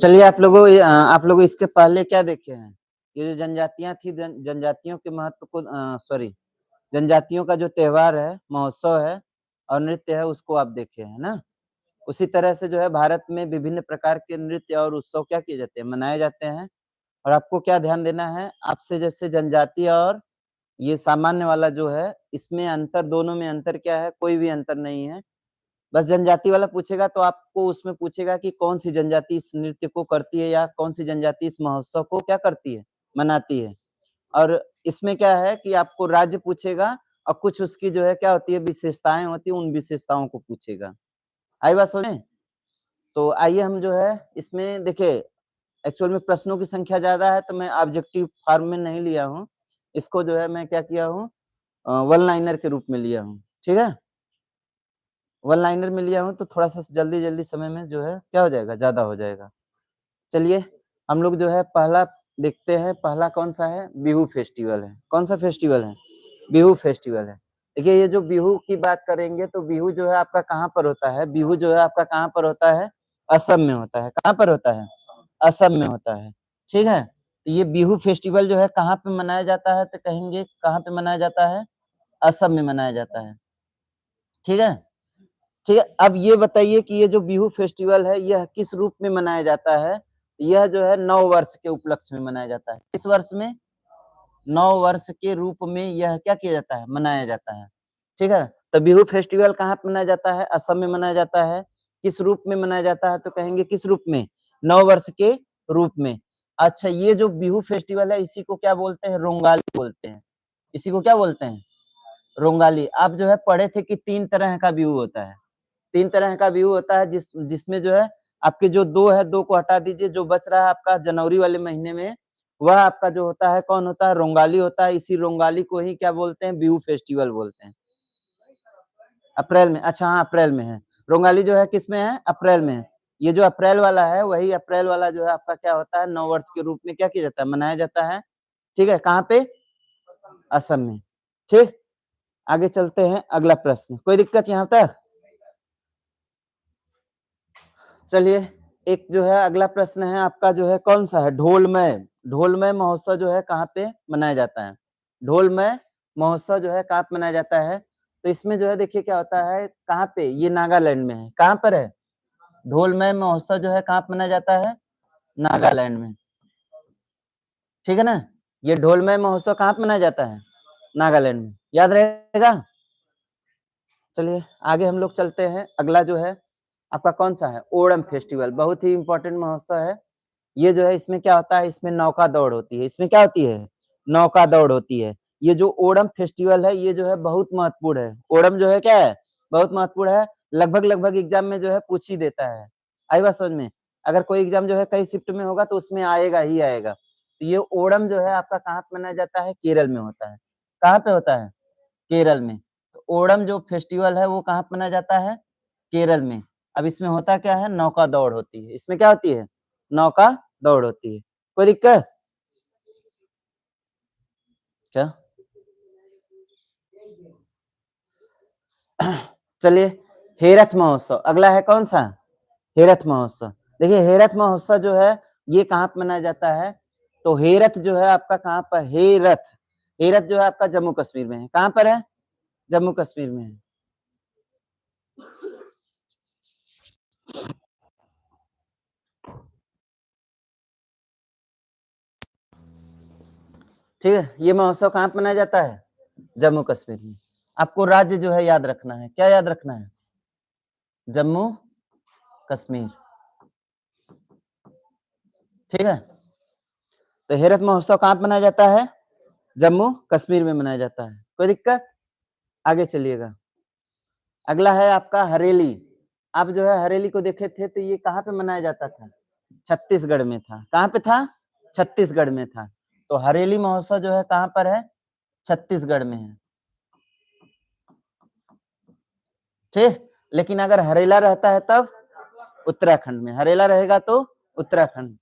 चलिए आप लोग इसके पहले क्या देखे हैं? ये जो जनजातियां थी, जनजातियों के महत्व को जनजातियों का जो त्योहार है, महोत्सव है और नृत्य है, उसको आप देखे हैं ना? उसी तरह से जो है भारत में विभिन्न प्रकार के नृत्य और उत्सव क्या किए जाते हैं, मनाए जाते हैं। और आपको क्या ध्यान देना है, आपसे जैसे जनजातीय और ये सामान्य वाला जो है, इसमें अंतर, दोनों में अंतर क्या है? कोई भी अंतर नहीं है। बस जनजाति वाला पूछेगा तो आपको उसमें पूछेगा कि कौन-सी जनजाति इस नृत्य को करती है या कौन-सी जनजाति इस महोत्सव को क्या करती है, मनाती है। और इसमें क्या है कि आपको राज्य पूछेगा और कुछ उसकी जो है क्या होती है, विशेषताएँ होती हैं, उन विशेषताओं को पूछेगा। आई बात समझ में? तो आइए हम जो है इसमें देखिए, एक्चुअल में प्रश्नों की संख्या ज़्यादा है तो मैं ऑब्जेक्टिव फॉर्म में नहीं लिया हूँ। इसको जो है मैं क्या किया हूँ, वन लाइनर के रूप में लिया हूँ, ठीक है? वन लाइनर में लिया हूँ तो थोड़ा-सा जल्दी-जल्दी समय में जो है क्या हो जाएगा, ज़्यादा हो जाएगा। चलिए, हम लोग जो है पहला देखते हैं, पहला कौन-सा है? बिहू फेस्टिवल है। कौन-सा फेस्टिवल है? बिहू फेस्टिवल है। देखिए, ये जो बिहू की बात करेंगे तो बिहू जो है आपका कहाँ पर होता है? बिहू जो है आपका कहाँ पर होता है? असम में होता है। कहाँ पर होता है? असम में होता है, ठीक है? तो ये बिहू फेस्टिवल जो है कहाँ पे मनाया जाता है तो कहेंगे कहाँ पे मनाया जाता है? असम में मनाया जाता है, ठीक है? ठीक है, अब ये बताइए कि ये जो बिहू फेस्टिवल है, यह किस रूप में मनाया जाता है? यह जो है नव वर्ष के उपलक्ष्य में मनाया जाता है। किस वर्ष में? नव वर्ष के रूप में यह क्या किया जाता है? मनाया जाता है, ठीक है? तो बिहू फेस्टिवल कहाँ पे मनाया जाता है? असम में मनाया जाता है। किस रूप में मनाया जाता है? तो कहेंगे किस रूप में? नव वर्ष के रूप में। अच्छा, ये जो बिहू फेस्टिवल है, इसी को क्या बोलते हैं? रोंगाली बोलते हैं। इसी को क्या बोलते हैं? रोंगाली। आप जो है पढ़े थे कि 3 तरह का बिहू होता है। 3 तरह का व्यू होता है जिसमें जो है आपके जो 2 है, 2 को हटा दीजिए, जो बच रहा है आपका जनवरी वाले महीने में, वह आपका जो होता है कौन होता है? रोंगाली होता है। इसी रोंगाली को ही क्या बोलते हैं? बिहू फेस्टिवल बोलते हैं। अप्रैल में, अच्छा हाँ, अप्रैल में है। रोंगाली जो है किसमें है? अप्रैल में है। ये जो अप्रैल वाला है, वही अप्रैल वाला जो है आपका क्या होता है? नव वर्ष के रूप में क्या किया जाता है? मनाया जाता है, ठीक है? कहाँ पे? असम में, ठीक? आगे चलते हैं, अगला प्रश्न। कोई दिक्कत यहाँ तक? चलिए, एक जो है अगला प्रश्न है आपका जो है कौन-सा है? ढोलमय। ढोलमय महोत्सव जो है कहाँ पे मनाया जाता है? ढोलमय महोत्सव जो है कहाँ पे मनाया जाता है? तो इसमें जो है देखिए क्या होता है, कहाँ पे? ये नागालैंड में है। कहाँ पर है? ढोलमय महोत्सव जो है कहाँ पे मनाया जाता है? नागालैंड में, ठीक है ना? ये ढोलमय महोत्सव कहाँ पे मनाया जाता है? नागालैंड में। याद रहेगा? चलिए, आगे हम लोग चलते हैं। अगला जो है आपका कौन-सा है? ओणम फेस्टिवल, बहुत ही इम्पोर्टेंट महोत्सव है। ये जो है इसमें क्या होता है? इसमें नौका दौड़ होती है। इसमें क्या होती है? नौका दौड़ होती है। ये जो ओणम फेस्टिवल है, ये जो है बहुत महत्वपूर्ण है। ओणम जो है क्या है? बहुत महत्वपूर्ण है। लगभग एग्ज़ाम में जो है पूछ ही देता है। आई बात समझ में? अगर कोई एग्ज़ाम जो है कई शिफ्ट में होगा तो उसमें आएगा ही आएगा। तो ये ओणम जो है आपका कहाँ पे मनाया जाता है? केरल में होता है। कहाँ पे होता है? केरल में। तो ओणम जो फेस्टिवल है वो कहाँ पे मनाया जाता है? केरल में। अब इसमें होता क्या है? नौका दौड़ होती है। इसमें क्या होती है? नौका दौड़ होती है। कोई दिक्कत? क्या? चलिए, हेरथ महोत्सव अगला है कौन-सा? हेरथ महोत्सव। देखिए हेरथ महोत्सव जो है ये कहाँ पे मनाया जाता है? तो हेरथ जो है आपका कहाँ पर? हेरथ। हेरथ जो है आपका जम्मू कश्मीर में है। कहाँ पर है? जम्मू कश्मीर में है। ठीक है? ये महोत्सव कहाँ पे मनाया जाता है? जम्मू कश्मीर में। आपको राज्य जो है याद रखना है। क्या याद रखना है? जम्मू कश्मीर, ठीक है? तो हेरथ महोत्सव कहाँ पे मनाया जाता है? जम्मू कश्मीर में मनाया जाता है। कोई दिक्कत? आगे चलिएगा। अगला है आपका हरेली। आप जो है हरेली को देखे थे तो ये कहाँ पे मनाया जाता था? छत्तीसगढ़ में था। कहाँ पे था? छत्तीसगढ़ में था। तो हरेली महोत्सव जो है कहाँ पर है? छत्तीसगढ़ में है, ठीक? लेकिन अगर हरेला रहता है तब उत्तराखंड में। हरेला रहेगा तो उत्तराखंड।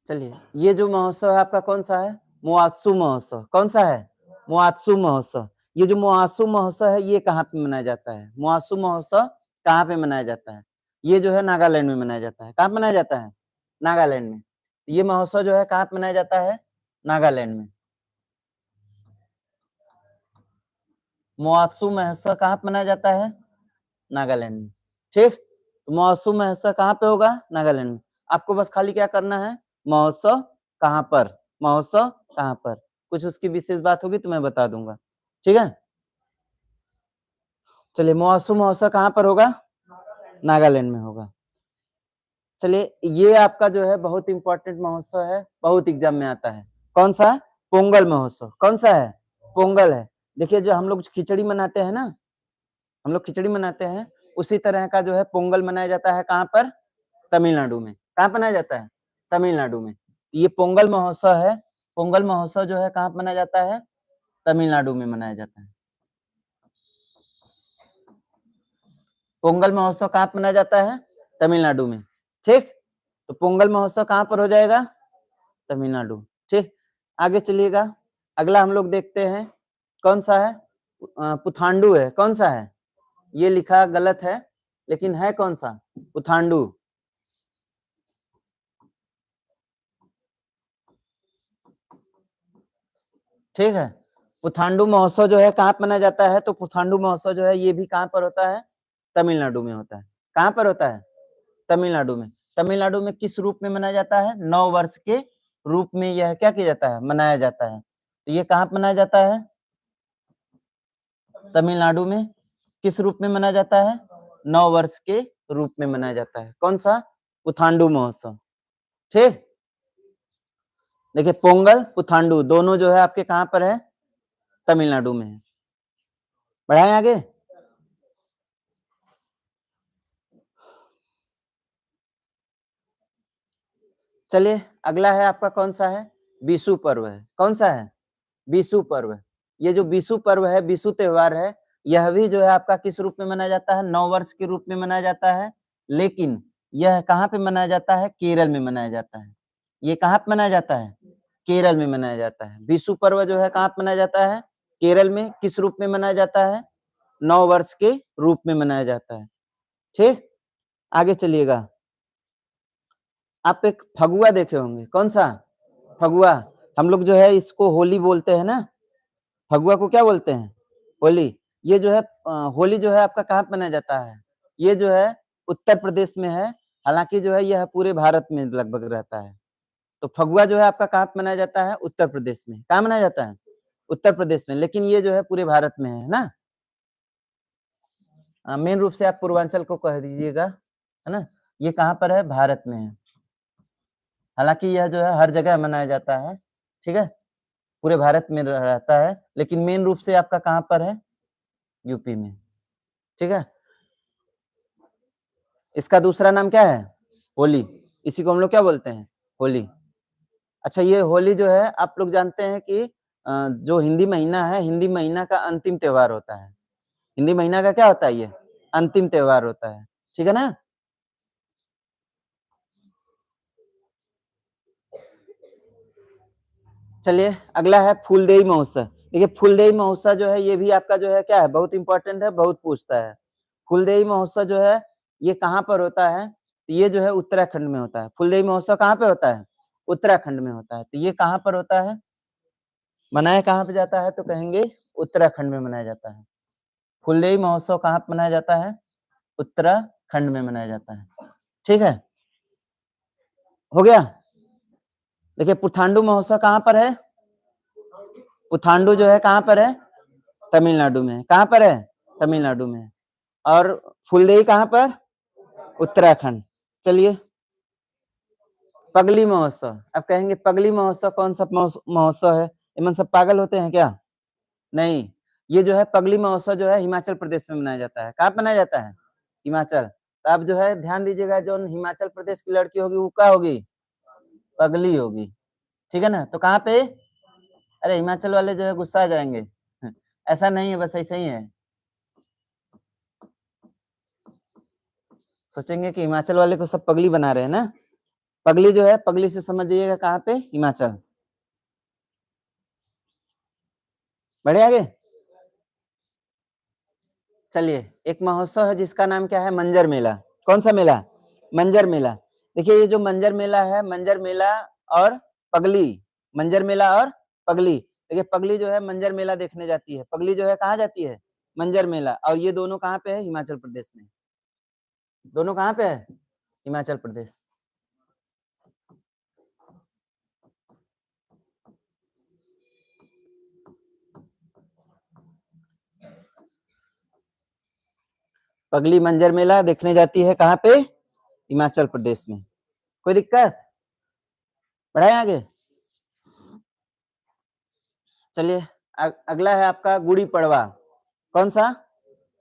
चलिए, ये जो महोत्सव है आपका कौन सा है? मोआत्सु महोत्सव। कौन सा है? मोआत्सु महोत्सव। ये जो मोआत्सु महोत्सव है ये कहाँ पे मनाया जाता है? मोआत्सु महोत्सव कहाँ पे मनाया जाता है? ये जो है नागालैंड में मनाया जाता है। कहाँ पे मनाया जाता है? नागालैंड में। ये महोत्सव जो है कहाँ पे मनाया जाता है? नागालैंड में। मोआत्सु महोत्सव कहाँ पे मनाया जाता है? नागालैंड में। ठीक? तो महोत्सव महोत्सव कहाँ पे होगा? नागालैंड में। आपको बस खाली क्या करना है? महोत्सव कहाँ पर? महोत्सव कहाँ पर? कुछ उसकी विशेष बात होगी तो मैं बता दूंगा। ठीक है? चलिए, महोत्सव महोत्सव कहाँ पर होगा? नागालैंड में होगा। चलिए, ये आपका जो है बहुत इंपॉर्टेंट महोत्सव है, बहुत एग्जाम में आता है। कौन सा? पोंगल महोत्सव। कौन सा है? पोंगल है। देखिए, जो हम लोग खिचड़ी मनाते हैं ना, हम लोग खिचड़ी मनाते हैं, उसी तरह का जो है पोंगल मनाया जाता है। कहाँ पर? तमिलनाडु में। कहाँ मनाया जाता है? तमिलनाडु में। ये पोंगल महोत्सव है। पोंगल महोत्सव जो है कहाँ मनाया जाता है? तमिलनाडु में मनाया जाता है। पोंगल महोत्सव कहाँ मनाया जाता है? तमिलनाडु में। ठीक? तो पोंगल महोत्सव कहाँ पर हो जाएगा? तमिलनाडु। ठीक? आगे चलिएगा। अगला हम लोग देखते हैं कौन सा है? पुथांडु है। कौन सा है? ये लिखा गलत है, लेकिन है कौन सा? पुथांडु। ठीक है? पुथांडु महोत्सव जो है कहाँ मनाया जाता है? तो पुथांडु महोत्सव जो है ये भी कहाँ पर होता है? तमिलनाडु में होता है। कहाँ पर होता है? तमिलनाडु में। तमिलनाडु में किस रूप में मनाया जाता है? नव वर्ष के रूप में यह क्या किया जाता है? मनाया जाता है। तो ये कहाँ मनाया जाता है? तमिलनाडु में। किस रूप में मनाया जाता है? नव वर्ष के रूप में मनाया जाता है। कौन सा? पुथांडु महोत्सव। ठीक? देखिए, पोंगल पुथांडु दोनों जो है आपके कहाँ पर है? तमिलनाडु में है। बढ़ाएं आगे। चलिए, अगला है आपका कौन सा है? विशु पर्व है। कौन सा है? विशु पर्व। ये जो विशु पर्व है, विशु त्योहार है, यह भी जो है आपका किस रूप में मनाया जाता है? नव वर्ष के रूप में मनाया जाता है। लेकिन यह कहाँ पे मनाया जाता है? केरल में मनाया जाता है। ये कहाँ पे मनाया जाता है? केरल में मनाया जाता है। विशु पर्व जो है कहाँ पे मनाया जाता है? केरल में। किस रूप में मनाया जाता है? नव वर्ष के रूप में मनाया जाता है। ठीक? आगे चलिएगा। आप एक फगुआ देखे होंगे। कौन सा? फगुआ। हम लोग जो है इसको होली बोलते हैं ना। फगुआ को क्या बोलते हैं? होली। ये जो है होली जो है आपका कहाँ मनाया जाता है? ये जो है उत्तर प्रदेश में है। हालांकि जो है यह पूरे भारत में लगभग रहता है। तो फगुआ जो है आपका कहाँ मनाया जाता है? उत्तर प्रदेश में। कहाँ मनाया जाता है? उत्तर प्रदेश में। लेकिन ये जो है पूरे भारत में है ना। मेन रूप से आप पूर्वांचल को कह दीजिएगा, है ना। ये कहाँ पर है? भारत में है। हालांकि यह जो है हर जगह मनाया जाता है। ठीक है? पूरे भारत में रहता है, लेकिन मेन रूप से आपका कहाँ पर है? यूपी में। ठीक है? इसका दूसरा नाम क्या है? होली। इसी को हम लोग क्या बोलते हैं? होली। अच्छा, ये होली जो है आप लोग जानते हैं कि जो हिंदी महीना है, हिंदी महीना का अंतिम त्योहार होता है। हिंदी महीना का क्या होता है? ये अंतिम त्योहार होता है। ठीक है ना। चलिए, अगला है फूलदेई महोत्सव। देखिए, फूलदेई महोत्सव जो है ये भी आपका जो है क्या है? बहुत इंपॉर्टेंट है, बहुत पूछता है। फूलदेई महोत्सव जो है ये कहाँ पर होता है? तो ये जो है उत्तराखंड में होता है। फूलदेई महोत्सव कहाँ पे होता है? उत्तराखंड में होता है। तो ये कहाँ पर होता है? मनाया कहाँ पे जाता है? तो कहेंगे उत्तराखंड में मनाया जाता है। फुलदेई महोत्सव कहाँ पे मनाया जाता है? उत्तराखंड में मनाया जाता है। ठीक है? हो गया। देखिए, पुथांडु महोत्सव कहाँ पर है? पुथांडु जो है कहाँ पर है? तमिलनाडु में। कहाँ पर है? तमिलनाडु में। और फुलदेई कहाँ पर? उत्तराखंड। चलिए, पगली महोत्सव। अब कहेंगे पगली महोत्सव कौन सा महोत्सव है? इमन सब पागल होते हैं क्या? नहीं। ये जो है पगली महोत्सव जो है हिमाचल प्रदेश में मनाया जाता है। कहाँ मनाया जाता है? हिमाचल। तो आप जो है ध्यान दीजिएगा, जो हिमाचल प्रदेश की लड़की होगी वो क्या होगी? पगली होगी। ठीक है ना। तो कहाँ पे? अरे, हिमाचल वाले जो है गुस्सा आ जाएंगे। ऐसा नहीं है, बस ऐसा ही है। सोचेंगे कि हिमाचल वाले को सब पगली बना रहे हैं ना। पगली जो है, पगली से समझ जाइएगा कहाँ पे, हिमाचल। बढ़े आगे। चलिए, एक महोत्सव है जिसका नाम क्या है, मंजर मेला। कौन सा मेला, मंजर मेला। देखिए ये जो मंजर मेला है, मंजर मेला और पगली, मंजर मेला और पगली। देखिए पगली जो है मंजर मेला देखने जाती है, पगली जो है कहाँ जाती है, मंजर मेला। और ये दोनों कहाँ पे है, हिमाचल प्रदेश में। दोनों कहाँ पे है, हिमाचल प्रदेश। पगली मंजर मेला देखने जाती है कहाँ पे, हिमाचल प्रदेश में। कोई दिक्कत, बढ़ाए आगे। चलिए अगला है आपका गुड़ी पड़वा। कौन सा,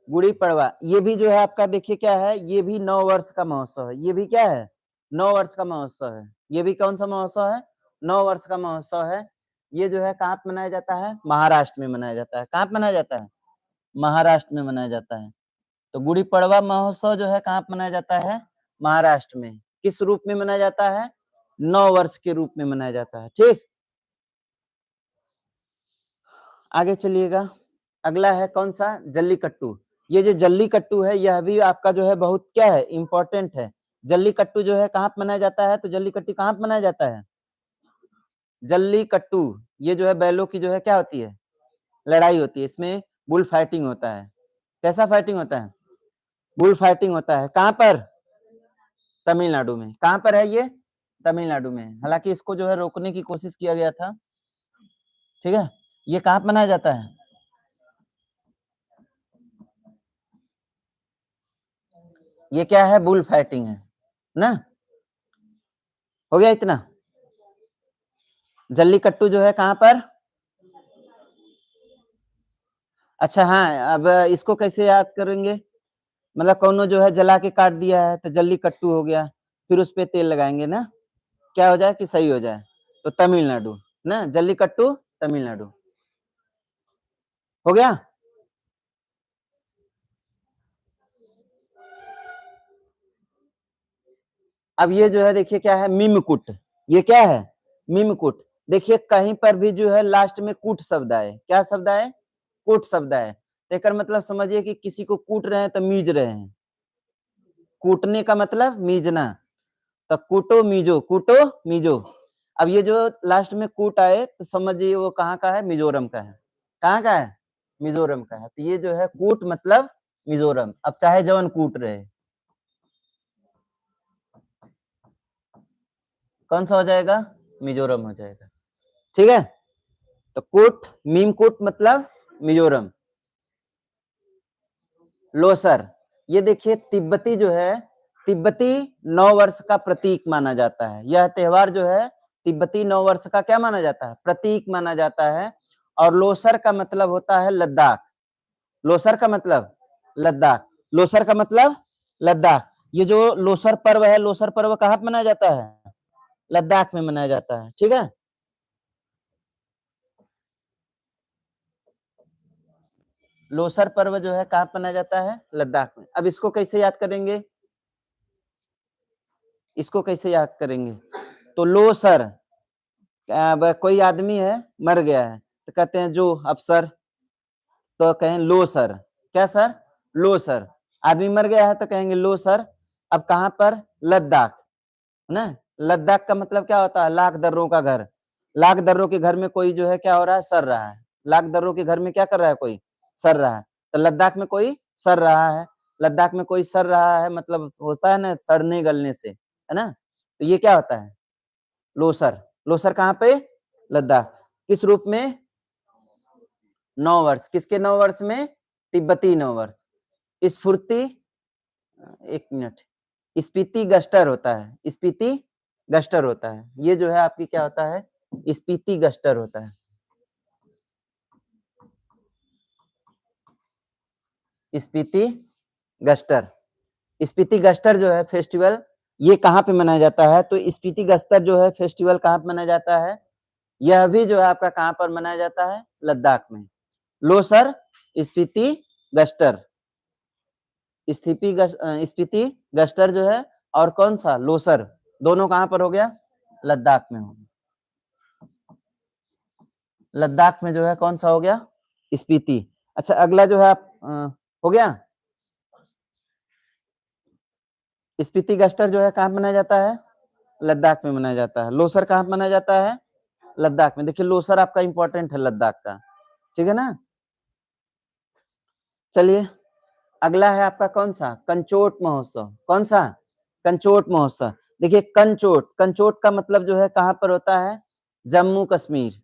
गुड़ी पड़वा। ये भी जो है आपका देखिए क्या है, ये भी 9 वर्ष का महोत्सव है। ये भी क्या है, 9 वर्ष का महोत्सव है। ये भी कौन सा महोत्सव है, 9 वर्ष का महोत्सव है। ये जो है कहाँ पे मनाया जाता है, महाराष्ट्र में मनाया जाता है। कहाँ पे मनाया जाता है, महाराष्ट्र में मनाया जाता है। तो गुड़ी पड़वा महोत्सव जो है कहाँ पे मनाया जाता है, महाराष्ट्र में। किस रूप में मनाया जाता है, 9 वर्ष के रूप में मनाया जाता है। ठीक, आगे चलिएगा। अगला है कौन सा, जल्लीकट्टू। ये जो जल्लीकट्टू है, यह भी आपका जो है बहुत क्या है, इंपॉर्टेंट है। जल्लीकट्टू जो है कहाँ पे मनाया जाता है, तो जल्लीकट्टू कहाँ पे मनाया जाता है, जल्लीकट्टू। ये जो है बैलों की जो है क्या होती है, लड़ाई होती है। इसमें बुल फाइटिंग होता है। कैसा फाइटिंग होता है, बुल फाइटिंग होता है। कहाँ पर, तमिलनाडु में। कहाँ पर है ये, तमिलनाडु में। हालांकि इसको जो है रोकने की कोशिश किया गया था। ठीक है, ये कहाँ पे मनाया जाता है, ये क्या है, बुल फाइटिंग है ना। हो गया इतना। जल्लीकट्टू जो है कहाँ पर, अच्छा हाँ, अब इसको कैसे याद करेंगे, मतलब कौनो जो है जला के काट दिया है तो जल्लीकट्टू हो गया, फिर उस पे तेल लगाएंगे ना, क्या हो जाए कि सही हो जाए। तो तमिलनाडु ना, जल्लीकट्टू तमिलनाडु। हो गया। अब ये जो है देखिए क्या है, मीमकुट। ये क्या है, मीमकुट। देखिए कहीं पर भी जो है लास्ट में कूट शब्द आए, क्या शब्द आए, कूट शब्द आए। देखकर मतलब समझिए कि किसी को कूट रहे हैं तो मीज रहे हैं। कूटने का मतलब मीजना, तो कूटो मीजो, कूटो मीजो। अब ये जो लास्ट में कूट आए तो समझिए वो कहाँ का है, मिजोरम का है। कहाँ का है, मिजोरम का है। तो ये जो है कूट मतलब मिजोरम। अब चाहे जवन कूट रहे, कौन सा हो जाएगा, मिजोरम हो जाएगा। ठीक है, तो कूट, मीम कूट मतलब मिजोरम। लोसर, ये देखिए तिब्बती जो है, तिब्बती 9 वर्ष का प्रतीक माना जाता है। यह त्योहार जो है तिब्बती 9 वर्ष का क्या माना जाता है, प्रतीक माना जाता है। और लोसर का मतलब होता है लद्दाख। लोसर का मतलब लद्दाख, लोसर का मतलब लद्दाख। ये जो लोसर पर्व है, लोसर पर्व कहाँ पे मनाया जाता है, लद्दाख में मनाया जाता है। ठीक है, लोसर पर्व जो है कहाँ पे मनाया जाता है, लद्दाख में। अब इसको कैसे याद करेंगे, इसको कैसे याद करेंगे, तो लोसर, अब कोई आदमी है मर गया है तो कहते हैं जो अफसर, तो कहें लो सर। क्या सर, लो सर। आदमी मर गया है तो कहेंगे लो सर। अब कहाँ पर, लद्दाख ना। लद्दाख का मतलब क्या होता है, लाख दर्रों का घर। लाख दर्रों के घर में कोई जो है क्या हो रहा है, सर रहा है। लाख दर्रों के घर में क्या कर रहा है, कोई सर रहा है। तो लद्दाख में कोई सर रहा है, लद्दाख में कोई सर रहा है, मतलब होता है ना सड़ने गलने से, है ना। तो ये क्या होता है, लोसर। लोसर कहाँ पे, लद्दाख। किस रूप में, 9 वर्ष। किसके 9 वर्ष में, तिब्बती 9 वर्ष। स्फूर्ति, एक मिनट, स्पीति गस्टर होता है, स्पीति गस्टर होता है। ये जो है आपकी क्या होता है, स्पीति गस्टर होता है। स्पीति गस्टर, स्पीति गस्टर जो है फेस्टिवल, ये कहाँ पे मनाया जाता है, तो स्पीति गस्टर जो है फेस्टिवल कहाँ पे मनाया जाता है, यह भी जो है आपका कहाँ पर मनाया जाता है, लद्दाख में। लोसर, स्पीति गस्टर, स्पीति गस्टर जो है, और कौन सा, लोसर। दोनों कहां पर हो गया? लद्दाख में हो गया। लद्दाख में जो है कौन सा हो गया? स्पीति। अच्छा अगला जो है आप हो गया। स्पीति गस्टर जो है कहाँ मनाया जाता है? लद्दाख में मनाया जाता है। लोसर कहाँ मनाया जाता है? लद्दाख में। देखिए लोसर आपका इंपॉर्टेंट है लद्दाख का, ठीक है ना। चलिए अगला है आपका कौन सा? कंचोट महोत्सव। कौन सा? कंचोट महोत्सव। देखिए कंचोट, कंचोट का मतलब जो है कहां पर होता है? जम्मू कश्मीर।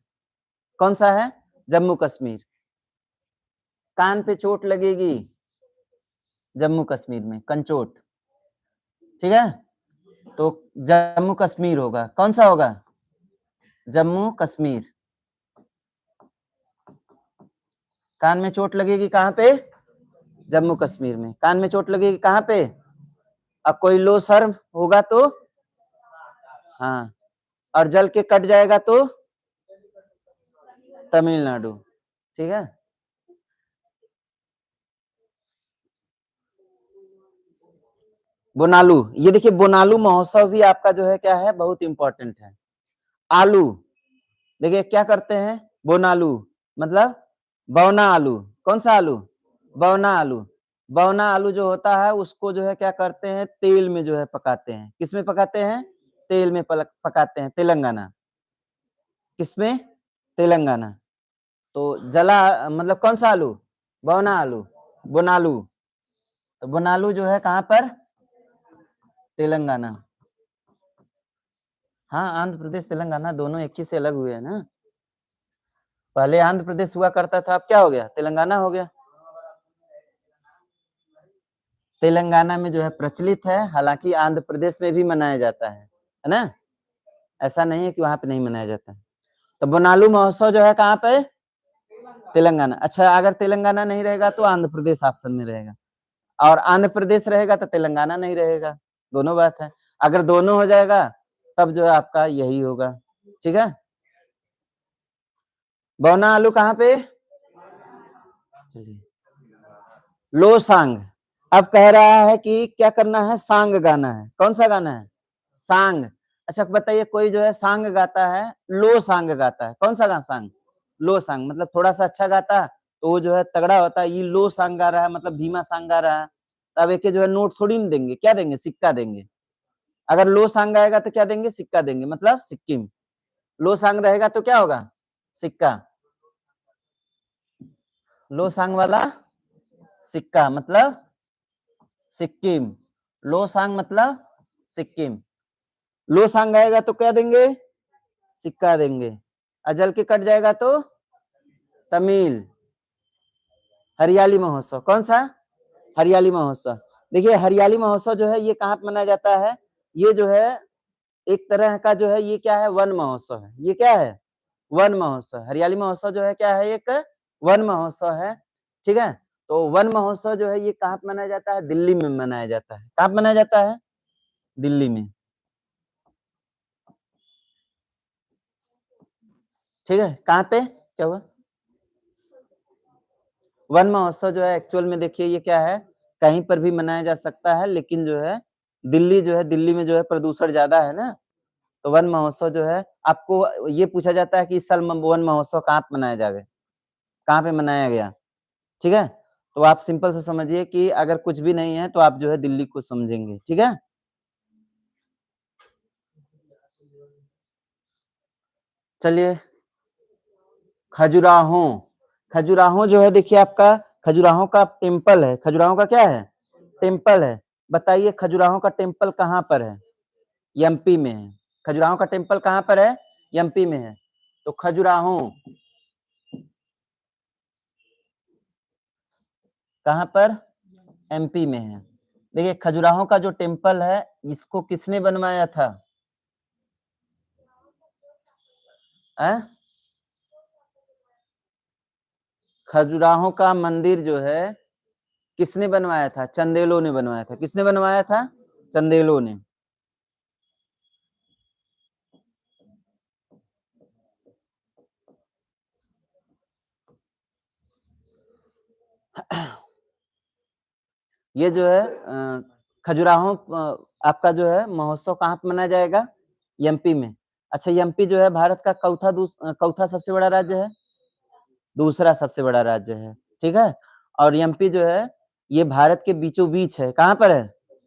कौन सा है? जम्मू कश्मीर। कान पे चोट लगेगी, जम्मू कश्मीर में कंचोट, ठीक है। तो जम्मू कश्मीर होगा। कौन सा होगा? जम्मू कश्मीर। कान में चोट लगेगी कहां पे? जम्मू कश्मीर में। कान में चोट लगेगी कहां पे? अब कोई लो सर होगा तो, हाँ, और जल के कट जाएगा तो तमिलनाडु, ठीक है। बोनालू, ये देखिए बोनालू महोत्सव भी आपका जो है क्या है? बहुत इंपॉर्टेंट है। आलू, देखिए क्या करते हैं? बोनालू मतलब बौना आलू। कौन सा आलू? बौना आलू। बौना आलू जो होता है उसको जो है क्या करते हैं? तेल में जो है पकाते हैं। किसमें पकाते हैं? तेल में पकाते हैं। तेलंगाना। किसमें? तेलंगाना। तो जला मतलब कौन सा आलू? बौना आलू, बोनालू। तो बोनालू जो है कहां पर? तेलंगाना। हाँ आंध्र प्रदेश तेलंगाना दोनों एक ही से अलग हुए हैं ना। पहले आंध्र प्रदेश हुआ करता था, अब क्या हो गया? तेलंगाना हो गया। तेलंगाना में जो है प्रचलित है, हालांकि आंध्र प्रदेश में भी मनाया जाता है ना। ऐसा नहीं है कि वहां पे नहीं मनाया जाता है। तो बोनालू महोत्सव जो है कहाँ पे? तेलंगाना। अच्छा अगर तेलंगाना नहीं रहेगा तो आंध्र प्रदेश ऑप्शन में रहेगा, और आंध्र प्रदेश रहेगा तो तेलंगाना नहीं रहेगा। दोनों बात है। अगर दोनों हो जाएगा तब जो है आपका यही होगा, ठीक है। बौना आलू कहाँ पे? चलिए लो सांग। अब कह रहा है कि क्या करना है? सांग गाना है। कौन सा गाना है? सांग। अच्छा बताइए कोई जो है सांग गाता है, लो सांग गाता है, कौन सा गाना? सांग। लो सांग मतलब थोड़ा सा अच्छा गाता है तो वो जो है तगड़ा होता है। ये लो सांग गा रहा है मतलब धीमा सांग गा रहा है। तब एक जो है नोट थोड़ी नहीं देंगे, क्या देंगे? सिक्का देंगे। अगर लो सांग आएगा तो क्या देंगे? सिक्का देंगे, मतलब सिक्किम। लो सांग रहेगा तो क्या होगा? सिक्का। लो सांग वाला सिक्का मतलब सिक्किम। लो सांग मतलब सिक्किम। लो सांग आएगा तो क्या देंगे? सिक्का देंगे। अजल के कट जाएगा तो तमिल। हरियाली महोत्सव। कौन सा? हरियाली महोत्सव। देखिए हरियाली महोत्सव जो है ये कहाँ पे मनाया जाता है? ये जो है एक तरह का जो है ये क्या है? वन महोत्सव है। ये क्या है? वन महोत्सव। हरियाली महोत्सव जो है क्या है? एक वन महोत्सव है, ठीक है। तो वन महोत्सव जो है ये कहाँ पे मनाया जाता है? दिल्ली में मनाया जाता है। कहाँ पे मनाया जाता है? दिल्ली में, ठीक है। कहाँ पे? क्या हुआ? वन महोत्सव जो है एक्चुअल में देखिए ये क्या है? कहीं पर भी मनाया जा सकता है, लेकिन जो है दिल्ली जो है, दिल्ली में जो है प्रदूषण ज्यादा है ना। तो वन महोत्सव जो है आपको ये पूछा जाता है कि इस साल वन महोत्सव कहाँ पे मनाया जाएगा, कहाँ पे मनाया गया, ठीक है। तो आप सिंपल से समझिए कि अगर कुछ भी नहीं है तो आप जो है दिल्ली को समझेंगे, ठीक है। चलिए खजुराहो। खजुराहो जो है देखिए आपका खजुराहो का टेम्पल है। खजुराहो का क्या है? टेम्पल है। बताइए खजुराहो का टेम्पल कहाँ पर है? एमपी में है। खजुराहो का टेम्पल कहाँ पर है? एमपी में है। तो खजुराहो कहाँ पर? एमपी में है। देखिए खजुराहो का जो टेम्पल है इसको किसने बनवाया था? आ? खजुराहो का मंदिर जो है किसने बनवाया था? चंदेलों ने बनवाया था। किसने बनवाया था? चंदेलों ने। ये जो है खजुराहो आपका जो है महोत्सव कहाँ पे मनाया जाएगा? एमपी में। अच्छा, एमपी जो है भारत का चौथा सबसे बड़ा राज्य है, दूसरा सबसे बड़ा राज्य है, ठीक है? और एमपी जो है ये भारत के बीचों-बीच है। कहाँ पर है?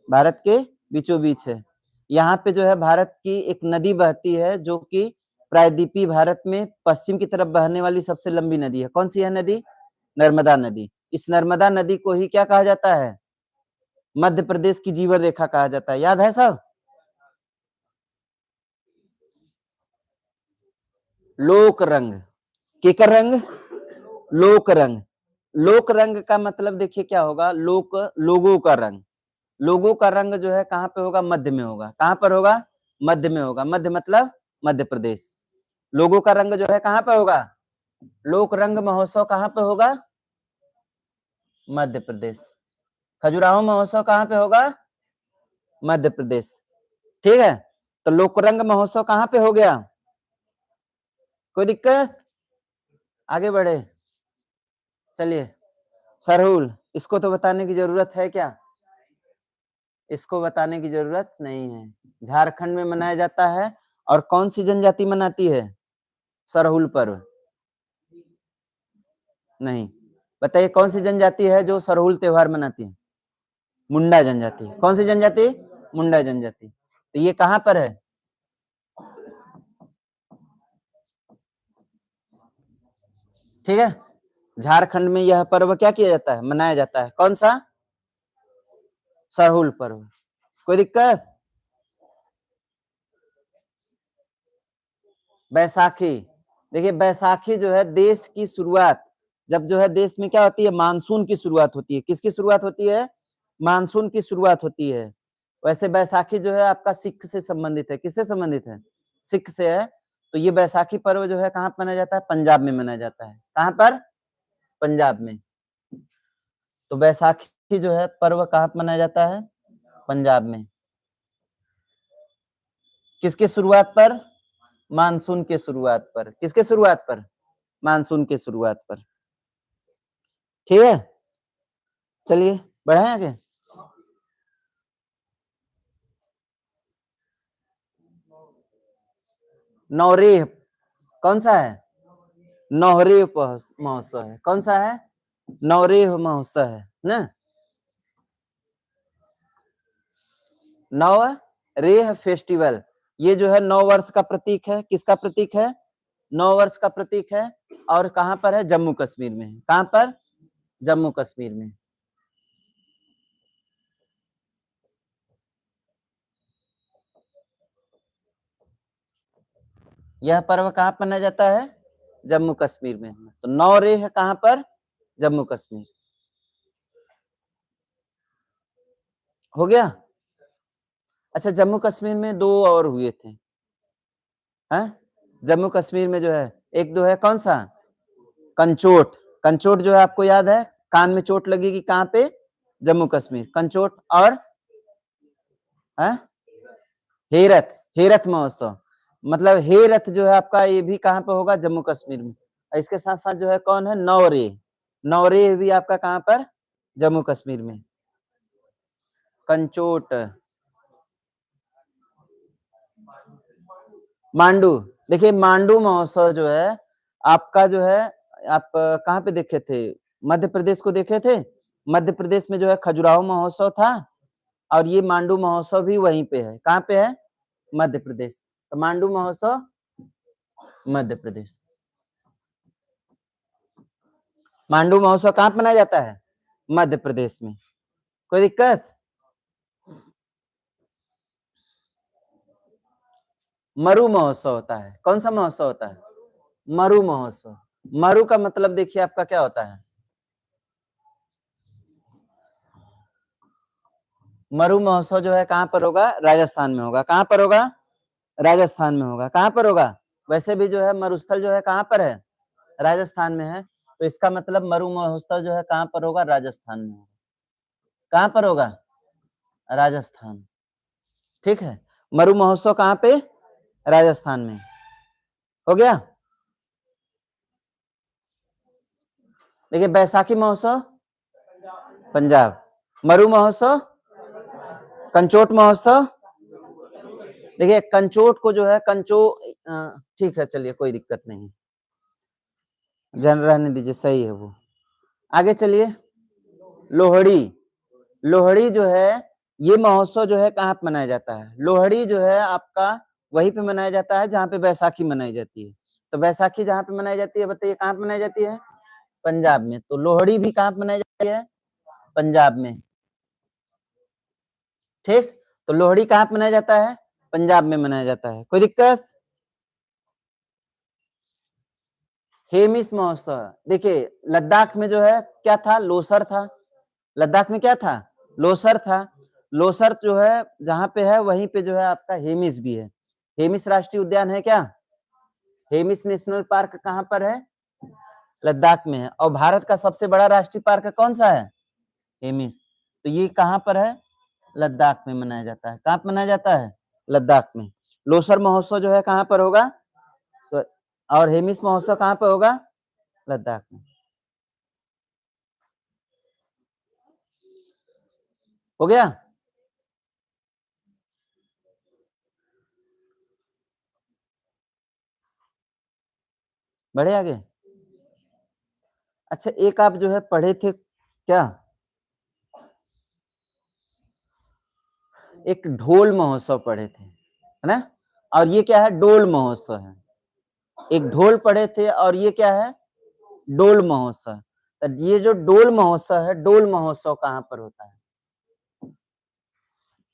भारत के बीचों-बीच है। यहाँ पे जो है भारत की एक नदी बहती है जो कि प्रायद्वीपीय भारत में पश्चिम की तरफ बहने वाली सबसे लंबी नदी है। कौन सी है नदी? नर्मदा नदी। इस नर्मदा नदी को ही क्या कहा जाता है? मध्य प्रदेश की जीवन रेखा कहा जाता है। याद है सब? लोक रंग, केकर रंग? लोक रंग। लोक रंग का मतलब देखिए क्या होगा? लोगों का रंग। लोगों का रंग जो है कहाँ पे होगा? मध्य में होगा। कहाँ पर होगा? मध्य में होगा। मध्य मतलब मध्य प्रदेश। लोगों का रंग जो है कहाँ पे होगा? लोक रंग महोत्सव कहाँ पे होगा? मध्य प्रदेश। खजुराहो महोत्सव कहाँ पे होगा? मध्य प्रदेश। ठीक है, तो लोकरंग महोत्सव कहाँ पे हो गया? कोई दिक्कत? आगे बढ़े, चलिए। सरहुल, इसको तो बताने की जरूरत है क्या? इसको बताने की जरूरत नहीं है। झारखंड में मनाया जाता है और कौन सी जनजाति मनाती है सरहुल पर्व? नहीं, बताइए कौन सी जनजाति है जो सरहुल त्योहार मनाती है? मुंडा जनजाति। कौन सी जनजाति? मुंडा जनजाति। तो ये कहाँ पर है? ठीक है, झारखंड में यह पर्व क्या किया जाता है? मनाया जाता है। कौन सा? सरहुल पर्व। कोई दिक्कत? बैसाखी, देखिए बैसाखी जो है देश की शुरुआत, जब जो है देश में क्या होती है? मानसून की शुरुआत होती है। किसकी शुरुआत होती है? मानसून की शुरुआत होती है। वैसे बैसाखी जो है आपका सिख से संबंधित है। किससे संबंधित है? सिख से है। तो ये बैसाखी पर्व जो है कहाँ मनाया जाता है? पंजाब में मनाया जाता है। कहाँ पर? पंजाब में। तो बैसाखी जो है पर्व कहाँ पे मनाया जाता है? पंजाब में। किसकी शुरुआत पर? मानसून के शुरुआत पर। किसके शुरुआत पर? मानसून के शुरुआत पर। ठीक है, चलिए बढ़ाएं आगे। नौरेह कौन सा है? नौरेह महोत्सव है। कौन सा है? नौरेह महोत्सव है ना। नवरेह फेस्टिवल, ये जो है 9 वर्ष का प्रतीक है। किसका प्रतीक है? 9 वर्ष का प्रतीक है। और कहां पर है? जम्मू कश्मीर में है। कहां पर? जम्मू कश्मीर में। यह पर्व कहां पर मनाया जाता है? जम्मू कश्मीर में। तो नौरेह कहां पर? जम्मू कश्मीर। हो गया। अच्छा, जम्मू कश्मीर में 2 और हुए थे। हैं? जम्मू कश्मीर में जो है एक दो है। कौन सा? कंचोट। कंचोट जो है आपको याद है, कान में चोट लगेगी। कहां पे? जम्मू कश्मीर। कंचोट। और है हेरथ। हेरथ महोत्सव, मतलब हेरथ जो है आपका ये भी कहां पे होगा? जम्मू कश्मीर में। इसके साथ साथ जो है कौन है? नौरेह। नौरेह भी आपका कहां पर? जम्मू कश्मीर में। कंचोट, मांडू, देखिए मांडू महोत्सव जो है आपका जो है, आप कहाँ पे देखे थे? मध्य प्रदेश को देखे थे। मध्य प्रदेश में जो है खजुराहो महोत्सव था और ये मांडू महोत्सव भी वहीं पे है। कहाँ पे है? मध्य प्रदेश। तो मांडू महोत्सव मध्य प्रदेश। मांडू महोत्सव कहाँ पे मनाया जाता है? मध्य प्रदेश में। कोई दिक्कत? मरु महोत्सव होता है। कौन सा महोत्सव होता है? मरु महोत्सव। मरु का मतलब देखिए आपका क्या होता है? मरु महोत्सव जो है कहाँ पर होगा? राजस्थान में होगा। कहाँ पर होगा? राजस्थान में होगा। कहाँ पर होगा? वैसे भी जो है मरुस्थल जो है कहाँ पर है? राजस्थान में है। तो इसका मतलब मरु महोत्सव जो है कहाँ पर होगा? राजस्थान में होगा। कहाँ पर होगा? राजस्थान। ठीक है, मरु महोत्सव कहाँ पे? राजस्थान में। हो गया। देखिए बैसाखी महोत्सव पंजाब, मरु महोत्सव कंचोट महोत्सव, देखिए कंचोट को जो है ठीक है, चलिए कोई दिक्कत नहीं, रहने दीजिए, सही है वो। आगे चलिए, लोहड़ी। लोहड़ी जो है, ये महोत्सव जो है कहाँ पे मनाया जाता है? लोहड़ी जो है आपका वहीं पे मनाया जाता है जहाँ पे बैसाखी मनाई जाती है। तो बैसाखी जहाँ पे मनाई जाती है, बताइए कहाँ पे मनाई जाती है? पंजाब में। तो लोहड़ी भी कहाँ पे मनाई जाती है? पंजाब में। ठीक, तो लोहड़ी कहाँ पे मनाया जाता है? पंजाब में मनाया जाता है। कोई दिक्कत? हेमिस महोत्सव, देखिए लद्दाख में जो है क्या था? लोसर था। लद्दाख में क्या था? लोसर था। लोसर जो है जहाँ पे है वहीं पे जो है आपका हेमिस भी है। हेमिस राष्ट्रीय उद्यान है क्या? हेमिस नेशनल पार्क कहाँ पर है? लद्दाख में है। और भारत का सबसे बड़ा राष्ट्रीय पार्क कौन सा है? हेमिस। तो ये कहाँ पर है? लद्दाख में मनाया जाता है। कहाँ पे मनाया जाता है? लद्दाख में। लोसर महोत्सव जो है कहाँ पर होगा? और हेमिस महोत्सव कहाँ पर होगा? लद्दाख में। हो गया? बढ़े आगे? अच्छा, एक आप जो है पढ़े थे क्या, एक ढोल महोत्सव पढ़े थे, है ना? और ये क्या है? डोल महोत्सव है। एक ढोल पढ़े थे और ये क्या है? डोल महोत्सव। तो ये जो डोल महोत्सव है, डोल महोत्सव कहाँ पर होता है?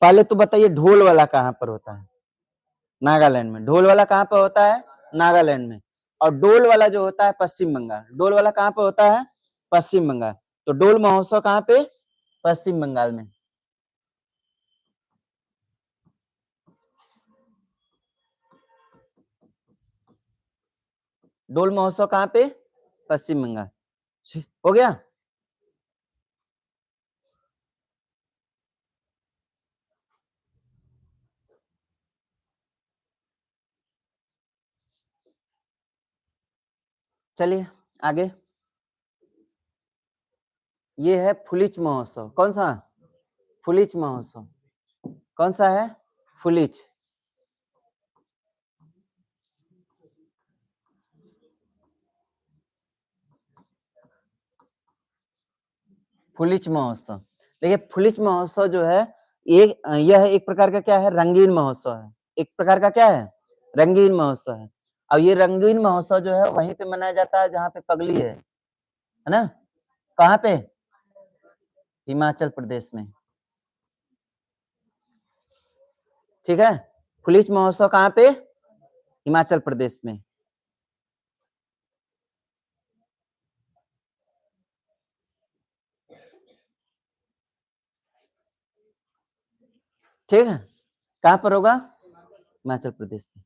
पहले तो बताइए ढोल वाला कहाँ पर होता है? नागालैंड में। ढोल वाला कहाँ पर होता है? नागालैंड में। और डोल वाला जो होता है पश्चिम बंगाल। डोल वाला कहाँ पर होता है? पश्चिम बंगाल। तो डोल महोत्सव कहाँ पे? पश्चिम बंगाल में। डोल महोत्सव कहाँ पे? पश्चिम बंगाल। हो गया? चलिए आगे, ये है फुलिच महोत्सव। कौन सा? फुलिच महोत्सव। कौन सा है? फुलिच। फुलिच महोत्सव, देखिए फुलिच महोत्सव जो है यह एक प्रकार का क्या है? रंगीन महोत्सव है। एक प्रकार का क्या है? रंगीन महोत्सव है। और ये रंगीन महोत्सव जो है वहीं पे मनाया जाता है जहाँ पे पगली है ना? कहाँ पे? हिमाचल प्रदेश में। ठीक है, फुलिच महोत्सव कहाँ पे? हिमाचल प्रदेश में। ठीक है, कहाँ पर होगा? हिमाचल प्रदेश में।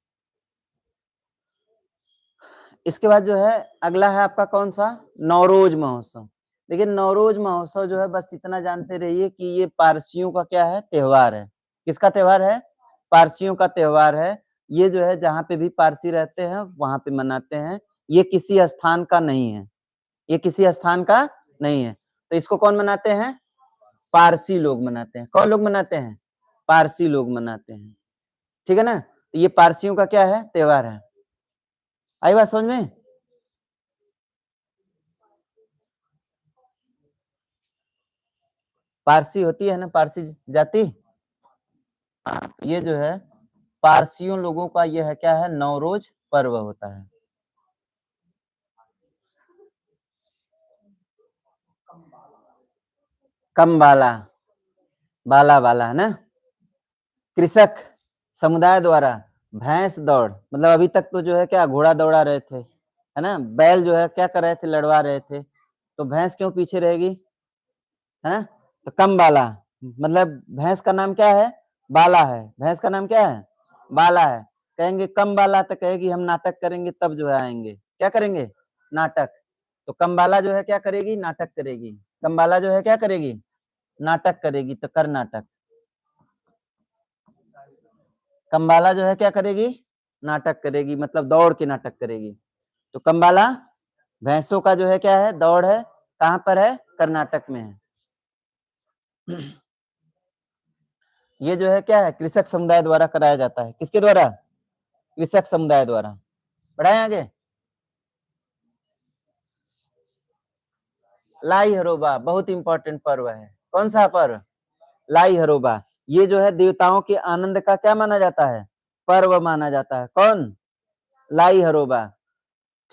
इसके बाद जो है अगला है आपका कौन सा? नौरोज महोत्सव। देखिए नौरोज महोत्सव जो है बस इतना जानते रहिए कि ये पारसियों का क्या है? त्योहार है। किसका त्योहार है? पारसियों का त्योहार है। ये जो है जहाँ पे भी पारसी रहते हैं वहां पे मनाते हैं। ये किसी स्थान का नहीं है। ये किसी स्थान का नहीं है। तो इसको कौन मनाते हैं? पारसी लोग मनाते हैं। कौन लोग मनाते हैं? पारसी लोग मनाते हैं। ठीक है ना? तो ये पारसियों का क्या है? त्योहार है। आई बात समझ में? पारसी होती है ना, पारसी जाति। हाँ, ये जो है पारसियों लोगों का ये है क्या है? नवरोज पर्व होता है। कम बाला, बाला बाला है ना? कृषक समुदाय द्वारा भैंस दौड़, मतलब अभी तक तो जो है क्या घोड़ा दौड़ा रहे थे, है ना? बैल जो है क्या कर रहे थे? लड़वा रहे थे। तो भैंस क्यों पीछे रहेगी? है ना? तो कम बाला, मतलब भैंस का नाम क्या है? बाला है। भैंस का नाम क्या है? बाला है। कहेंगे कम बाला तो कहेगी हम नाटक करेंगे तब जो है आएंगे। क्या करेंगे? नाटक। तो कम बाला जो है क्या करेगी? नाटक करेगी। कम बाला जो है क्या करेगी? नाटक करेगी। तो कर नाटक। कम्बाला जो है क्या करेगी? नाटक करेगी, मतलब दौड़ के नाटक करेगी। तो कम्बाला भैंसों का जो है क्या है? दौड़ है। कहाँ पर है? कर्नाटक में है। ये जो है क्या है, कृषक समुदाय द्वारा कराया जाता है। किसके द्वारा? कृषक समुदाय द्वारा। बढ़ाएं आगे। लाई हरोबा बहुत इंपॉर्टेंट पर्व है। कौन सा पर्व? लाई हरोबा। ये जो है देवताओं के आनंद का क्या माना जाता है? पर्व माना जाता है। कौन? लाई हरोबा।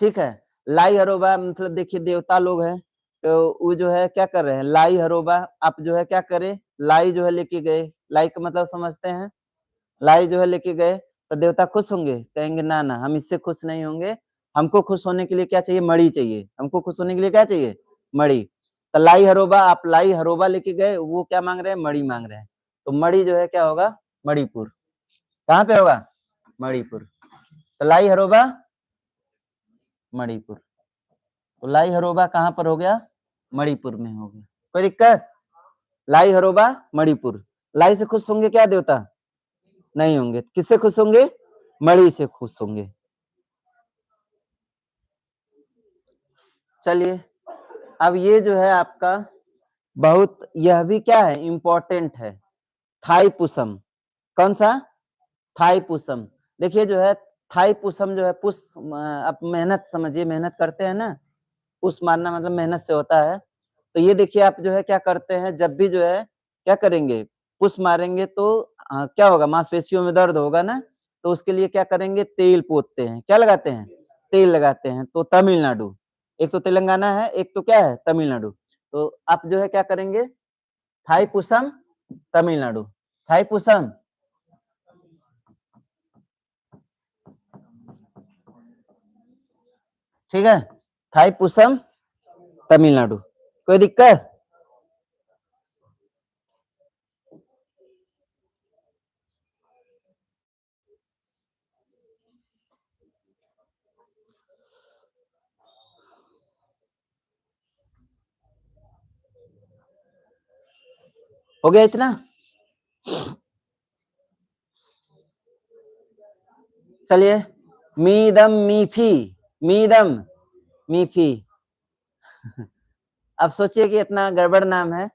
ठीक है। लाई हरोबा मतलब देखिए देवता लोग हैं, तो वो जो है क्या कर रहे हैं, लाई हरोबा। आप जो है क्या करें, लाई जो है लेके गए, लाई का मतलब समझते हैं, लाई जो है लेके गए तो देवता खुश होंगे? कहेंगे ना ना, हम इससे खुश नहीं होंगे, हमको खुश होने के लिए क्या चाहिए? मणि चाहिए। हमको खुश होने के लिए क्या चाहिए? मणि। तो लाई हरोबा, आप लाई हरोबा लेके गए, वो क्या मांग रहे हैं? मणि मांग रहे हैं। तो मणि जो है क्या होगा? मणिपुर। कहाँ पे होगा? मणिपुर। तो लाई हरोबा मणिपुर। तो लाई हरोबा कहाँ पर हो गया? मणिपुर में हो गया। कोई दिक्कत? लाई हरोबा मणिपुर। लाई से खुश होंगे क्या देवता? नहीं होंगे। किससे खुश होंगे? मणि से खुश होंगे। चलिए, अब ये जो है आपका बहुत, यह भी क्या है? इंपॉर्टेंट है। थाईपुसम। कौन सा? थाईपुसम। देखिए जो है थाईपुसम जो है, आप मेहनत समझिए, मेहनत करते हैं ना, पुष मारना मतलब मेहनत से होता है। तो ये देखिए आप जो है क्या करते हैं, जब भी जो है क्या करेंगे, पुश मारेंगे तो क्या होगा? मांसपेशियों में दर्द होगा ना, तो उसके लिए क्या करेंगे? तेल पोतते हैं। क्या लगाते हैं? तेल लगाते हैं। तो तमिलनाडु, एक तो तेलंगाना है, एक तो क्या है? तमिलनाडु। तो आप जो है क्या करेंगे? थाईपुसम तमिलनाडु। थाईपुसम ठीक है, थाईपुसम तमिलनाडु। कोई दिक्कत? हो गया इतना? चलिए, मीदम मीफी, मीदम मीफी। अब सोचिए कि इतना गड़बड़ नाम है,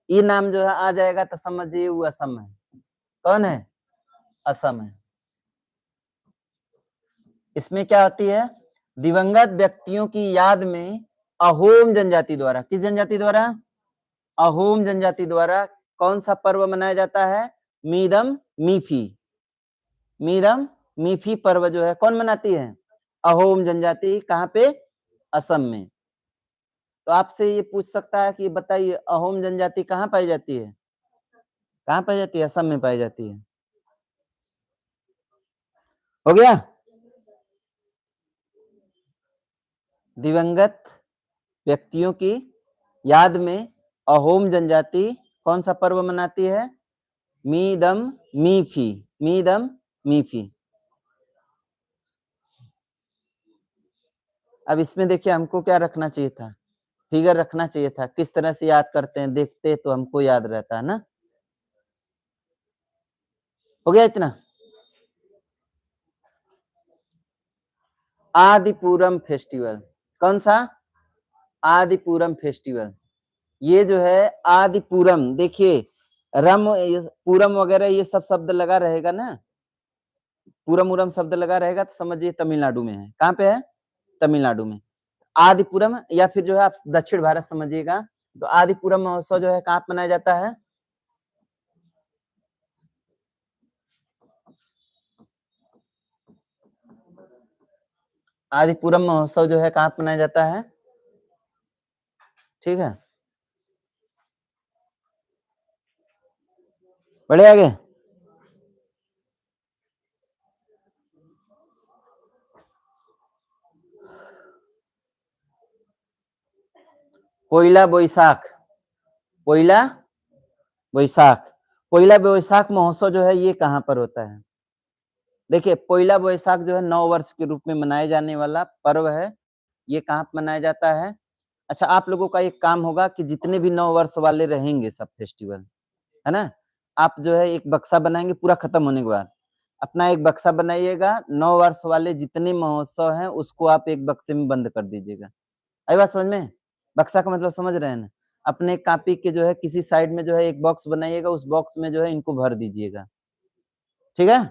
ये नाम जो है आ जाएगा तो समझिए वो असम है। कौन है? असम है। इसमें क्या होती है? दिवंगत व्यक्तियों की याद में अहोम जनजाति द्वारा, किस जनजाति द्वारा? अहोम जनजाति द्वारा कौन सा पर्व मनाया जाता है? मीदम मीफी। मीदम मीफी पर्व जो है कौन मनाती है? अहोम जनजाति। कहाँ पे? असम में। तो आपसे ये पूछ सकता है कि बताइए अहोम जनजाति कहाँ पाई जाती है? कहाँ पाई जाती है? असम में पाई जाती है। हो गया? दिवंगत व्यक्तियों की याद में अहोम जनजाति कौन सा पर्व मनाती है? मीदम मीफी। मीदम मीफी। अब इसमें देखिए हमको क्या रखना चाहिए था? फिगर रखना चाहिए था। किस तरह से याद करते हैं, देखते तो हमको याद रहता है ना। हो गया इतना? आदिपुरम फेस्टिवल। कौन सा? आदिपुरम फेस्टिवल। ये जो है आदिपुरम, देखिए रम पूरम वगैरह ये सब शब्द लगा रहेगा ना, पूरम उरम शब्द लगा रहेगा तो समझिए तमिलनाडु में है। कहाँ पे है? तमिलनाडु में। आदिपुरम, या फिर जो है आप दक्षिण भारत समझिएगा, तो आदिपुरम महोत्सव जो है कहाँ मनाया जाता है? आदिपुरम महोत्सव जो है कहाँ मनाया जाता है? ठीक है, बढ़े आगे। पोइला बोईसाख। पोइला बोईसाख। पोइला बोईसाख महोत्सव जो है ये कहाँ पर होता है? देखिए पोइला बोईसाख जो है नव वर्ष के रूप में मनाए जाने वाला पर्व है। ये कहाँ मनाया जाता है? अच्छा, आप लोगों का एक काम होगा कि जितने भी नव वर्ष वाले रहेंगे सब फेस्टिवल, है ना? आप जो है एक बक्सा बनाएंगे पूरा खत्म होने के बाद। अपना एक बक्सा बनाइएगा, नव वर्ष वाले जितने महोत्सव हैं उसको आप एक बक्से में बंद कर दीजिएगा। आई बात समझ में? बक्सा का मतलब समझ रहे हैं ना? अपने कॉपी के जो है किसी साइड में जो है एक बॉक्स बनाइएगा, उस बॉक्स में जो है इनको भर दीजिएगा, ठीक है।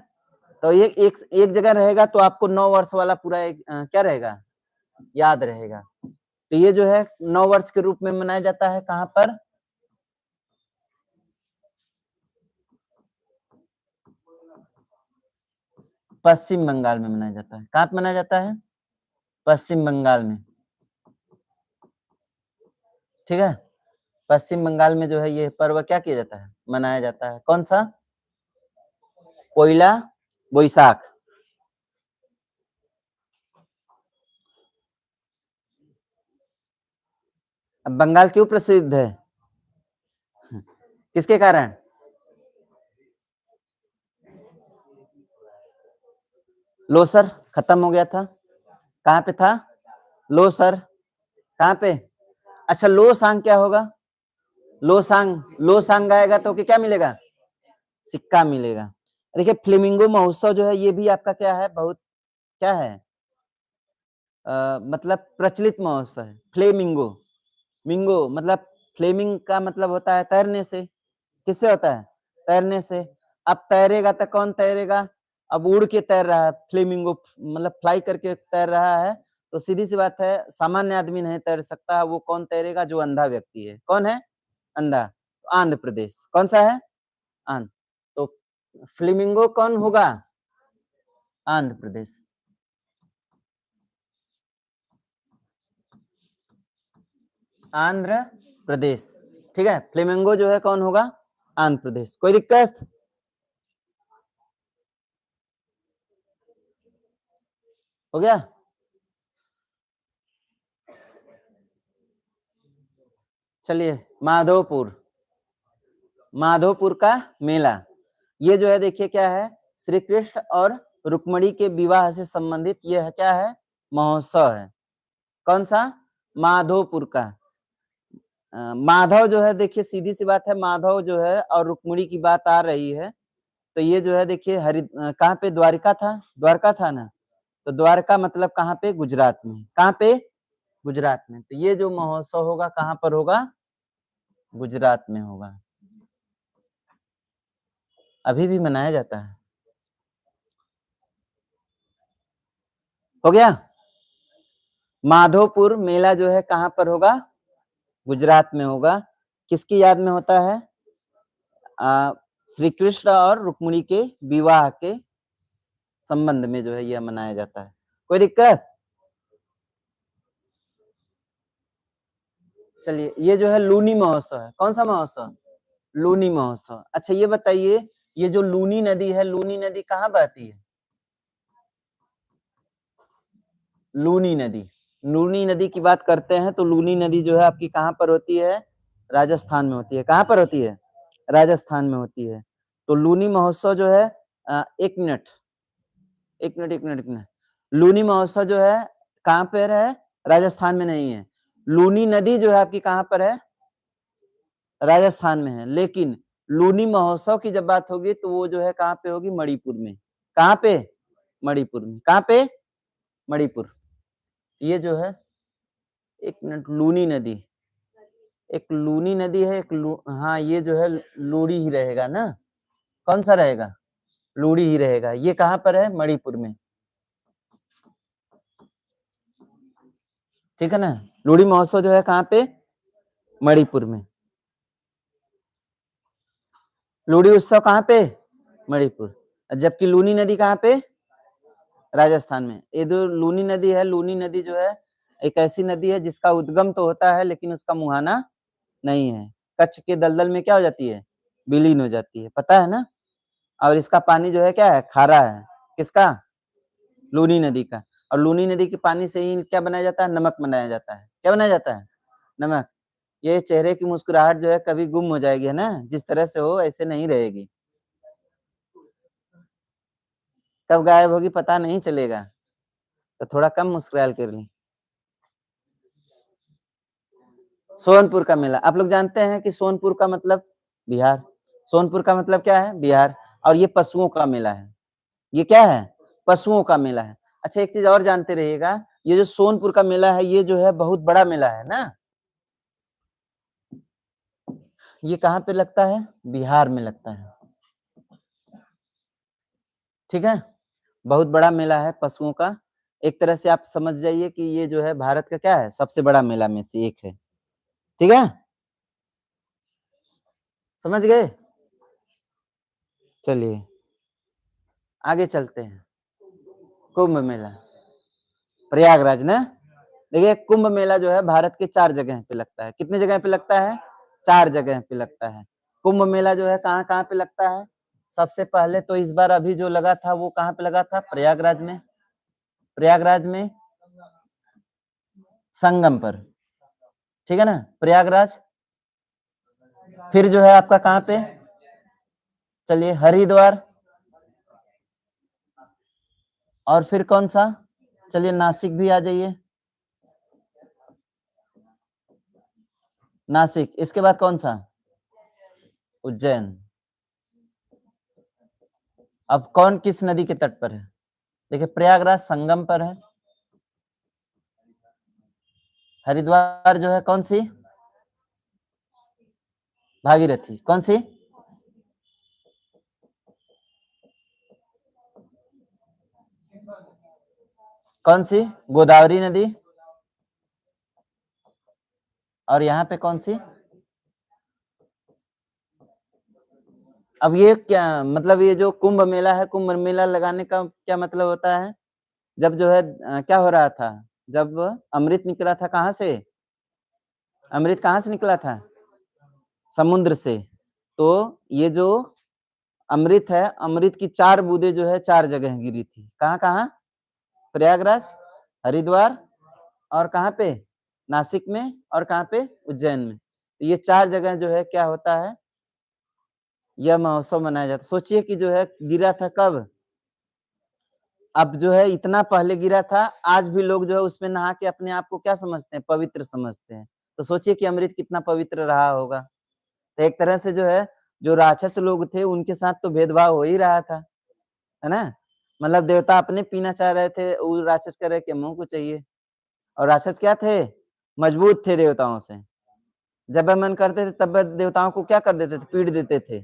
तो ये एक एक जगह रहेगा तो आपको 9 वर्ष वाला पूरा एक क्या रहेगा, याद रहेगा। तो ये जो है 9 वर्ष के रूप में मनाया जाता है कहाँ पर, पश्चिम बंगाल में मनाया जाता है। कहाँ पे मनाया जाता है, पश्चिम बंगाल में, ठीक है। पश्चिम बंगाल में जो है ये पर्व क्या किया जाता है, मनाया जाता है। कौन सा, पोइला बोईसाख। अब बंगाल क्यों प्रसिद्ध है, किसके कारण, लोसर खत्म हो गया था, कहाँ पे था, लोसर, कहाँ पे, अच्छा लोसांग क्या होगा, लोसांग, लोसांग गाएगा तो क्या मिलेगा, सिक्का मिलेगा। देखिए फ्लेमिंगो महोत्सव जो है ये भी आपका क्या है, बहुत क्या है, मतलब प्रचलित महोत्सव है। फ्लेमिंगो, मिंगो मतलब फ्लेमिंग का मतलब होता है तैरने से, किससे होता है, तैरने से। अब तैरेगा तो कौन तैरेगा, अब उड़ के तैर रहा है फ्लेमिंगो, मतलब फ्लाई करके तैर रहा है, तो सीधी सी बात है सामान्य आदमी नहीं तैर सकता। वो कौन तैरेगा, जो अंधा व्यक्ति है। कौन है, अंधा। आंध्र प्रदेश, कौन सा है, आंध्र। तो फ्लेमिंगो कौन होगा, आंध्र प्रदेश। आंध्र प्रदेश, ठीक है। फ्लेमिंगो जो है कौन होगा, आंध्र प्रदेश। कोई दिक्कत, हो गया। चलिए माधोपुर, माधोपुर का मेला, ये जो है देखिए क्या है, श्री कृष्ण और रुक्मणी के विवाह से संबंधित ये है क्या है, महोत्सव है। कौन सा, माधोपुर का। माधव जो है देखिए सीधी सी बात है, माधव जो है और रुक्मणी की बात आ रही है, तो ये जो है देखिए कहाँ पे, द्वारिका था, द्वारका था ना, तो द्वारका मतलब कहाँ पे, गुजरात में। कहाँ पे, गुजरात में। तो ये जो महोत्सव होगा कहाँ पर होगा, गुजरात में होगा, अभी भी मनाया जाता है। हो गया। माधोपुर मेला जो है कहाँ पर होगा, गुजरात में होगा। किसकी याद में होता है, श्री कृष्ण और रुक्मिणी के विवाह के संबंध में जो है यह मनाया जाता है। कोई दिक्कत, चलिए ये जो है लूनी महोत्सव है। कौन सा महोत्सव, लूनी महोत्सव। अच्छा ये बताइए, ये जो लूनी नदी है, लूनी नदी कहाँ बहती है, लूनी नदी। लूनी नदी की बात करते हैं तो लूनी नदी जो है आपकी कहाँ पर होती है, राजस्थान में होती है। कहाँ पर होती है, राजस्थान में होती है। तो लूनी महोत्सव जो है, एक मिनट, एक मिनट, लूनी महोत्सव जो है कहाँ पर है, राजस्थान में नहीं है। लूनी नदी जो है आपकी कहाँ पर है, राजस्थान में है। लेकिन लूनी महोत्सव की जब बात होगी तो वो जो है कहाँ पे होगी, मणिपुर में। कहाँ पे, मणिपुर में। कहाँ पे, मणिपुर। ये जो है, एक मिनट, लूनी नदी, एक लूनी नदी है, हाँ ये जो है लूड़ी ही रहेगा ना, कौन सा रहेगा, लूड़ी ही रहेगा। ये कहाँ पर है, मणिपुर में, ठीक है ना। लूड़ी महोत्सव जो है कहाँ पे, मणिपुर में। लूड़ी उत्सव कहाँ पे, मणिपुर। जबकि लूनी नदी कहाँ पे, राजस्थान में। ये जो लूनी नदी है, लूनी नदी जो है एक ऐसी नदी है जिसका उद्गम तो होता है लेकिन उसका मुहाना नहीं है। कच्छ के दलदल में क्या हो जाती है, विलीन हो जाती है, पता है ना। और इसका पानी जो है क्या है, खारा है। किसका, लूनी नदी का। और लूनी नदी के पानी से ही क्या बनाया जाता है, नमक बनाया जाता है। क्या बनाया जाता है, नमक। ये चेहरे की मुस्कुराहट जो है कभी गुम हो जाएगी, है ना, जिस तरह से हो ऐसे नहीं रहेगी, कब गायब होगी पता नहीं चलेगा। तो थोड़ा कम मुस्कुराल कर ली। सोनपुर का मेला, आप लोग जानते हैं कि सोनपुर का मतलब बिहार, सोनपुर का मतलब क्या है, बिहार। और ये पशुओं का मेला है, ये क्या है, पशुओं का मेला है। अच्छा एक चीज और जानते रहिएगा, ये जो सोनपुर का मेला है ये जो है बहुत बड़ा मेला है ना, ये कहाँ पे लगता है? बिहार में लगता है। ठीक है? बहुत बड़ा मेला है पशुओं का। एक तरह से आप समझ जाइए कि ये जो है भारत का क्या है? सबसे बड़ा मेला में से एक है। ठीक है? समझ गए? चलिए, आगे चलते हैं। कुंभ मेला, प्रयागराज ना? देखिए कुंभ मेला जो है भारत के 4 जगह पे लगता है। कितनी जगह पे लगता है? 4 जगह पे लगता है। कुंभ मेला जो है कहाँ-कहाँ पे लगता है? सबसे पहले तो इस बार अभी जो लगा था वो कहाँ पे लगा था? प्रयागराज में। प्रयागराज में संगम पर, ठीक है ना? प्रयागराज। फिर जो है आपका कहाँ पे? चलिए हरिद्वार। और फिर कौन सा? चलिए नासिक भी आ जाइए। नासिक, इसके बाद कौन सा? उज्जैन। अब कौन किस नदी के तट पर है? देखिए प्रयागराज संगम पर है। हरिद्वार जो है कौन सी? भागीरथी। कौन सी? कौन सी? गोदावरी नदी। और यहाँ पे कौन सी? अब ये क्या मतलब, ये जो कुंभ मेला है, कुंभ मेला लगाने का क्या मतलब होता है? जब जो है क्या हो रहा था? जब अमृत निकला था कहाँ से? अमृत कहाँ से निकला था? समुद्र से। तो ये जो अमृत है, अमृत की 4 बूंदें जो है 4 जगह गिरी थी। कहाँ-कहाँ? प्रयागराज, हरिद्वार और कहाँ पे? नासिक में और कहाँ पे? उज्जैन में। तो ये 4 जगह जो है क्या होता है? यह महोत्सव मनाया जाता है। सोचिए कि जो है गिरा था कब? अब जो है इतना पहले गिरा था, आज भी लोग जो है उसमें नहा के अपने आप को क्या समझते हैं? पवित्र समझते हैं। तो सोचिए कि अमृत कितना पवित्र रहा होगा। तो एक तरह से जो है, जो राक्षस लोग थे उनके साथ तो भेदभाव हो ही रहा था, है ना? मतलब देवता अपने पीना चाह रहे थे, वो राक्षस कह रहे कि हमको को चाहिए। और राक्षस क्या थे? मजबूत थे देवताओं से। जब वह मन करते थे तब वह देवताओं को क्या कर देते थे? पीट देते थे।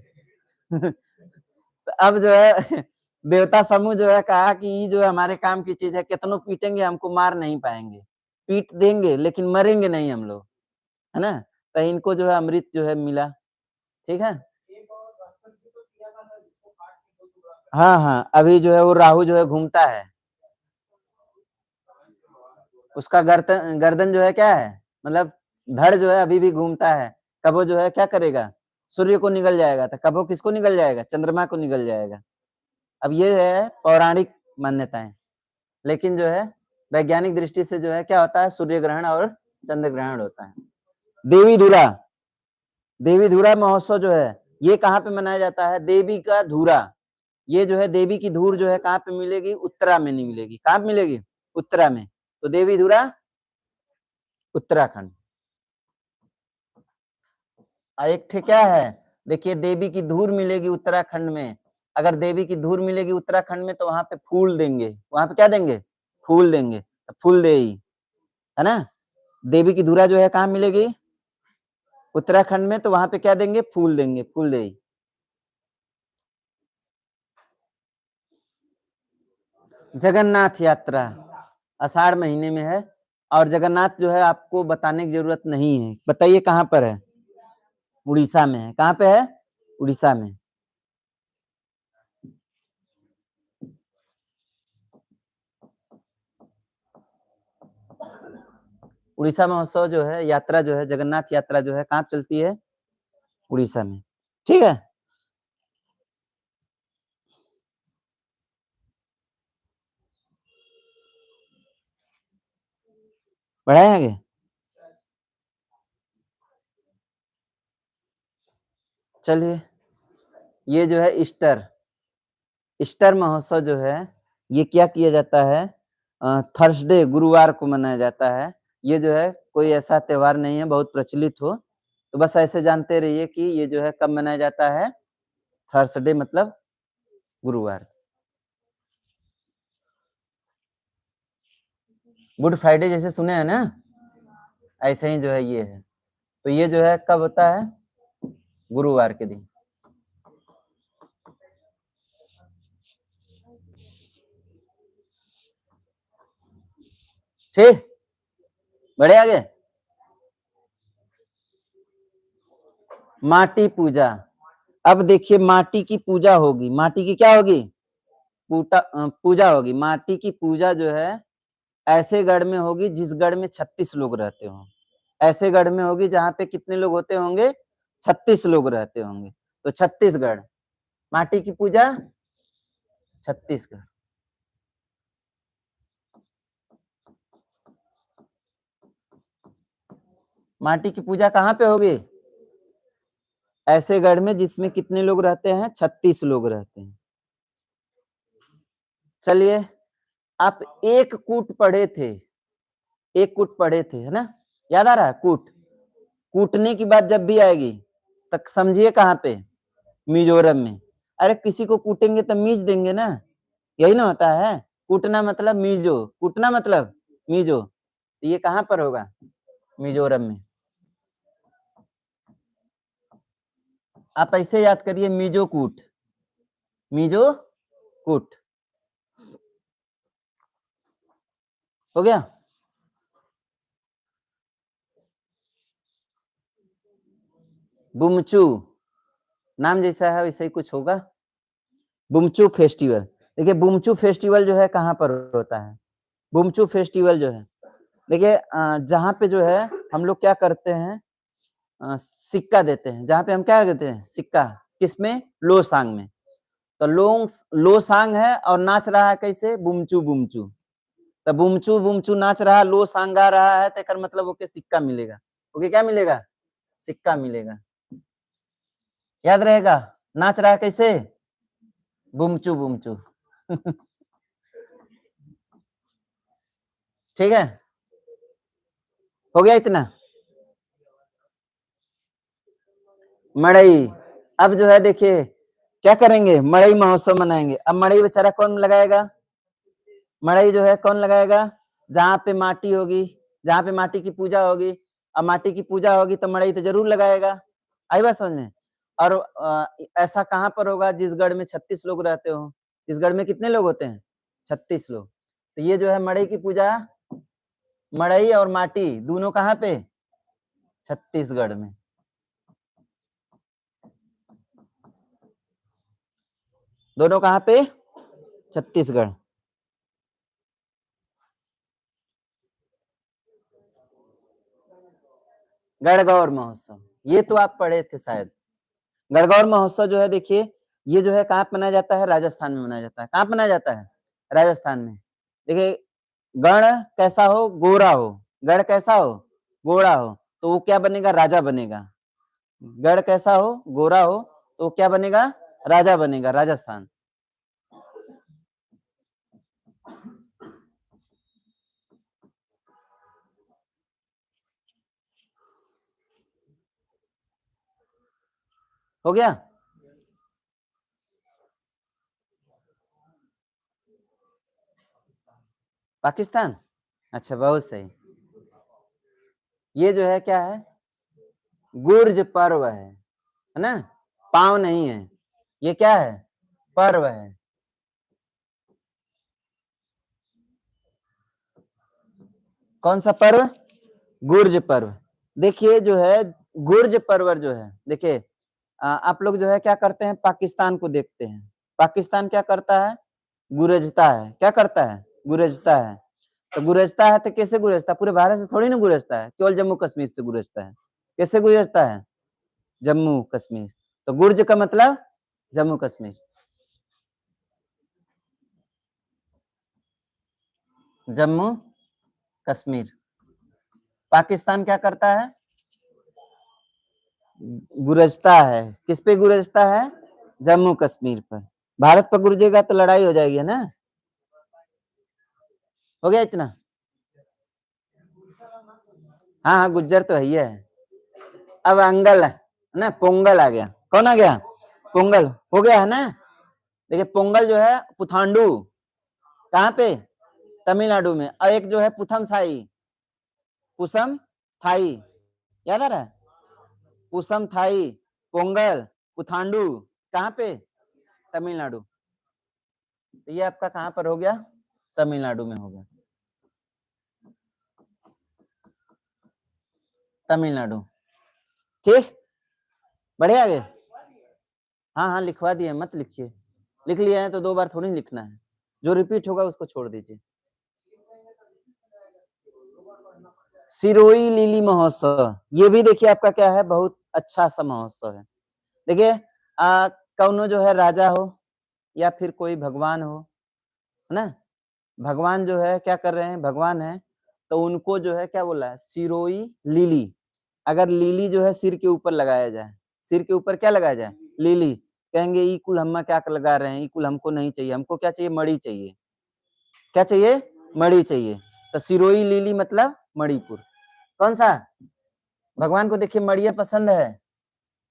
तो अब जो है देवता समूह जो है कहा कि ये जो है हमारे काम की चीज है, कितनों पीटेंगे हमको मार नहीं पाएंगे। पीट देंगे लेकिन मरेंगे नहीं हम लोग, है ना? तो इनको जो है अमृत जो है मिला। ठीक है? हाँ, हाँ, अभी जो है वो राहु जो है घूमता है। उसका गर्दन जो है क्या है? मतलब धड़ जो है अभी भी घूमता है। कब वो जो है क्या करेगा? सूर्य को निगल जाएगा। तो कब वो किसको निगल जाएगा? चंद्रमा को निगल जाएगा। अब ये है पौराणिक मान्यताएं। लेकिन जो है वैज्ञानिक दृष्टि से जो है क्या होता है? सूर्य ग्रहण और चंद्र ग्रहण होता है। देवी धुरा, देवी धुरा महोत्सव जो है ये कहाँ पे मनाया जाता है? देवी का धुरा। ये जो है देवी की धूर जो है कहाँ पे मिलेगी? उत्तरा में नहीं मिलेगी। कहाँ पे मिलेगी? उत्तरा में। तो देवी धुरा उत्तराखंड। एक ठे क्या है? देखिए देवी की धूर मिलेगी उत्तराखंड में। अगर देवी की धूर मिलेगी उत्तराखंड में तो वहां पे फूल देंगे। वहां पे क्या देंगे? फूल देंगे। फूल देई, है ना? देवी की धुरा जो है कहाँ मिलेगी? उत्तराखंड में। तो वहां पे क्या देंगे? फूल देंगे। फूल देई। जगन्नाथ यात्रा आषाढ़ महीने में है। और जगन्नाथ जो है आपको बताने की जरूरत नहीं है। बताइए कहाँ पर है? उड़ीसा में है। कहाँ पे है? उड़ीसा में। उड़ीसा महोत्सव जो है, यात्रा जो है, जगन्नाथ यात्रा जो है कहाँ चलती है? उड़ीसा में। ठीक है? बढ़ाए आगे। चलिए, ये जो है ईस्टर, ईस्टर महोत्सव जो है ये क्या किया जाता है? थर्सडे गुरुवार को मनाया जाता है। ये जो है कोई ऐसा त्योहार नहीं है बहुत प्रचलित हो। तो बस ऐसे जानते रहिए कि ये जो है कब मनाया जाता है? थर्सडे मतलब गुरुवार। गुड फ्राइडे जैसे सुने हैं ना, ऐसे ही जो है ये है। तो ये जो है कब होता है? गुरुवार के दिन। ठीक, बढ़े आगे। माटी पूजा। अब देखिए माटी की पूजा होगी, माटी की क्या होगी? पूजा होगी। माटी की पूजा जो है ऐसे गढ़ में होगी जिस गढ़ में 36 लोग रहते हो। ऐसे गढ़ में होगी जहां पे कितने लोग होते होंगे? 36 लोग रहते होंगे। तो छत्तीसगढ़ माटी की पूजा, छत्तीसगढ़। माटी की पूजा कहाँ पे होगी? ऐसे गढ़ में जिसमें कितने लोग रहते हैं? 36 लोग रहते हैं। चलिए, आप एक कूट पढ़े थे, एक कूट पढ़े थे, है ना? याद आ रहा है? कूट, कूटने की बात जब भी आएगी तब समझिए कहाँ पे? मिजोरम में। अरे किसी को कूटेंगे तो मीज देंगे ना, यही ना होता है। कूटना मतलब मीजो, कूटना मतलब मीजो। तो ये कहाँ पर होगा? मिजोरम में। आप ऐसे याद करिए, मिजो कूट, मिजो कूट। हो गया? बुमचू, नाम जैसा है वैसे ही कुछ होगा। बुमचू फेस्टिवल। देखिए बुमचू फेस्टिवल जो है कहाँ पर होता है? बुमचू फेस्टिवल जो है, देखिए जहाँ पे जो है हम लोग क्या करते हैं, सिक्का देते हैं। जहाँ पे हम क्या देते हैं? सिक्का। किसमें? लोसांग में। तो लोसांग है और नाच रहा है कैसे? बुमचू बुमचू। तो बुमचू बुमचू नाच रहा है, लोसांग गा रहा है, तो मतलब ओके सिक्का मिलेगा। ओके क्या मिलेगा? सिक्का मिलेगा। याद रहेगा? नाच रहा है कैसे? बुमचू बुमचू। ठीक है, हो गया इतना। मड़ई। अब जो है देखिए क्या करेंगे? मड़ई महोत्सव मनाएंगे। अब मड़ई बेचारा कौन लगाएगा? मड़ई जो है कौन लगाएगा? जहाँ पे माटी होगी, जहाँ पे माटी की पूजा होगी। अब माटी की पूजा होगी तो मड़ई तो जरूर लगाएगा। आई बात समझ में? और ऐसा कहाँ पर होगा? जिस गढ़ में 36 लोग रहते हो। इस गढ़ में कितने लोग होते हैं? 36 लोग। तो ये जो है मड़ई की पूजा, मड़ई और माटी दोनों कहाँ पे? छत्तीसगढ़ में। दोनों कहाँ पे? छत्तीसगढ़। गढ़गौर महोत्सव, ये तो आप पढ़े थे शायद। गढ़गौर महोत्सव जो है देखिए, ये जो है कहाँ मनाया जाता है? राजस्थान में मनाया जाता है। कहाँ मनाया जाता है? राजस्थान में। देखिए गण कैसा हो? गोरा हो। गढ़ कैसा हो? गोरा हो। तो वो क्या बनेगा? राजा बनेगा। गढ़ कैसा हो? गोरा हो। तो वो क्या बनेगा? राजा बनेगा, राजस्थान। हो गया? पाकिस्तान। अच्छा, बहुत सही। ये जो है क्या है? गुर्ज पर्व है ना? पाव नहीं है, ये क्या है? पर्व है। कौन सा पर्व? गुर्ज पर्व। देखिए जो है गुर्ज पर्व जो है, देखिए आप लोग जो है क्या करते हैं? पाकिस्तान को देखते हैं। पाकिस्तान क्या करता है? गुरजता है। क्या करता है? गुरजता है। तो गुरजता है तो कैसे गुरजता है? पूरे भारत से थोड़ी ना गुरजता है, केवल जम्मू कश्मीर से गुरजता है। कैसे गुरजता है? जम्मू कश्मीर। तो गुर्ज का मतलब जम्मू कश्मीर। जम्मू कश्मीर। पाकिस्तान क्या करता है? गुरजता है। किस पे गुरजता है? जम्मू कश्मीर पर। भारत पर गुरजेगा तो लड़ाई हो जाएगी, है ना? हो गया इतना? हाँ हाँ, गुज्जर तो है। अब अंगल है ना? पोंगल आ गया। कौन आ गया? पोंगल हो गया है ना? देखिए पोंगल जो है पुथांडू, कहाँ पे? तमिलनाडु में। और एक जो है पुथम साई, पुसम थाई। याद आ रहा है? पुसम थाई, पोंगल, पुथांडू, कहाँ पे? तमिलनाडु। तो ये आपका कहाँ पर हो गया? तमिलनाडु में हो गया, तमिलनाडु। ठीक, बढ़े आगे। हाँ हाँ लिखवा दिए, मत लिखिए, लिख लिया है तो 2 बार थोड़ी लिखना है, जो रिपीट होगा उसको छोड़ दीजिए। सिरोही लिली महोत्सव, ये भी देखिए आपका क्या है, बहुत अच्छा सा महोत्सव है। देखिए कौनो जो है राजा हो या फिर कोई भगवान हो, है ना, भगवान जो है क्या कर रहे हैं, भगवान है, तो उनको जो है क्या बोला है, सिरोही लिली। अगर लिली जो है सिर के ऊपर लगाया जाए, सिर के ऊपर क्या लगाया जाए, लिली, कहेंगे ई कुल हम क्या लगा रहे हैं, ई कुल हमको नहीं चाहिए, हमको क्या चाहिए, मणि चाहिए। क्या चाहिए, मणि चाहिए। तो सिरोही लिली मतलब मणिपुर। कौन सा, भगवान को देखिए मणिया पसंद है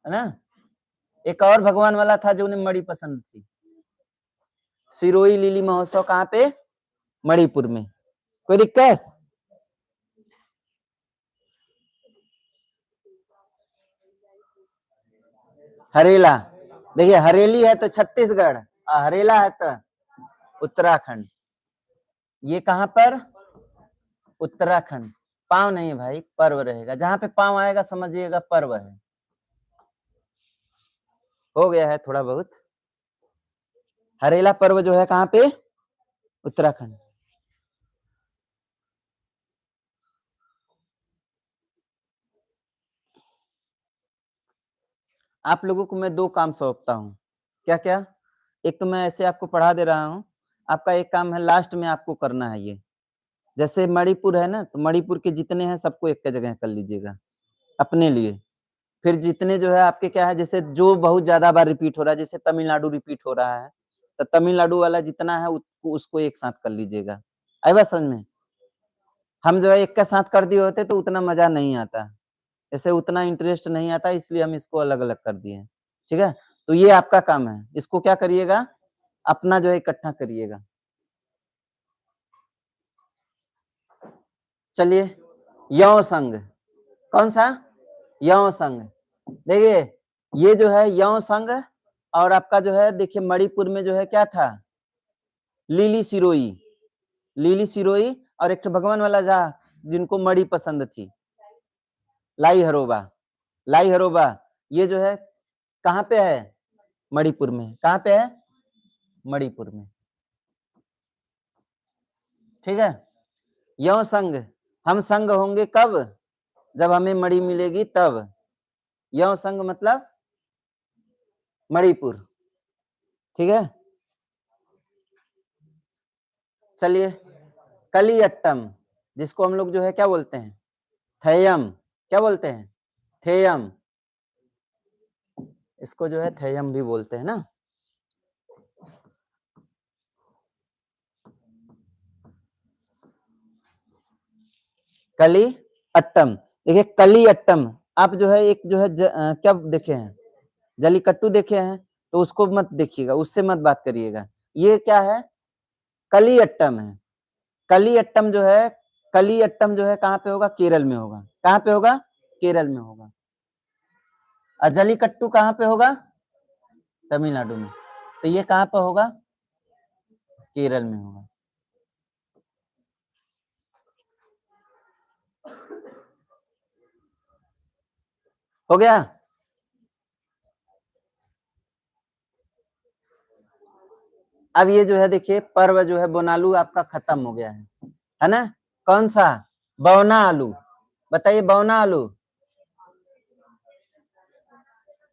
ना। एक और भगवान वाला था जो उन्हें मणि पसंद थी। सिरोही लिली महोत्सव कहाँ पे, मणिपुर में। कोई दिक्कत? हरेला, देखिए हरेली है तो छत्तीसगढ़, हरेला है तो उत्तराखंड। ये कहां पर, उत्तराखंड। पांव नहीं है भाई, पर्व रहेगा, जहां पे पांव आएगा समझिएगा पर्व है। हो गया है थोड़ा बहुत। हरेला पर्व जो है कहां पे, उत्तराखंड। आप लोगों को मैं 2 काम सौंपता हूँ। क्या क्या? एक तो मैं ऐसे आपको पढ़ा दे रहा हूँ, आपका एक काम है लास्ट में आपको करना है ये। जैसे मणिपुर है ना, तो मणिपुर के जितने हैं सबको एक जगह कर लीजिएगा अपने लिए। फिर जितने जो है आपके क्या है, जैसे जो बहुत ज्यादा बार रिपीट हो रहा है, जैसे तमिलनाडु रिपीट हो रहा है, तो तमिलनाडु वाला जितना है उसको एक साथ कर लीजिएगा। आई बात समझ में? हम जो है एक का साथ कर दिए होते तो उतना मजा नहीं आता, ऐसे उतना इंटरेस्ट नहीं आता, इसलिए हम इसको अलग अलग कर दिए। ठीक है, तो ये आपका काम है, इसको क्या करिएगा, अपना जो है इकट्ठा करिएगा। चलिए, यौ संघ, कौन सा, यौ संघ। देखिए ये जो है यौ संघ, और आपका जो है देखिए मणिपुर में जो है क्या था, लिली सिरोही, लिली सिरोही, और एक भगवान वाला जा जिनको मणि पसंद थी, लाई हरोबा, लाई हरोबा। ये जो है कहाँ पे है, मणिपुर में। कहाँ पे है, मणिपुर में। ठीक है, यौ संघ, हम संघ होंगे कब, जब हमें मणि मिलेगी तब। यौ संघ मतलब मणिपुर। ठीक है, चलिए, कलियट्टम, जिसको हम लोग जो है क्या बोलते हैं, थेयम, क्या बोलते हैं, थेयम, इसको जो है थेयम भी बोलते हैं ना। कली अट्टम, देखिए कली अट्टम, आप जो है एक जो है क्या देखे हैं, जलीकट्टू देखे हैं, तो उसको मत देखिएगा, उससे मत बात करिएगा। ये क्या है, कली अट्टम है। कली अट्टम जो है, कली अट्टम जो है कहाँ पे होगा, केरल में होगा। कहाँ पे होगा, केरल में होगा। और जलीकट्टू कहाँ पे होगा, तमिलनाडु में। तो ये कहाँ पे होगा, केरल में होगा। हो गया। अब ये जो है देखिए पर्व जो है बोनालू आपका खत्म हो गया है ना। कौन सा, बौना आलू, बताइए बौना आलू,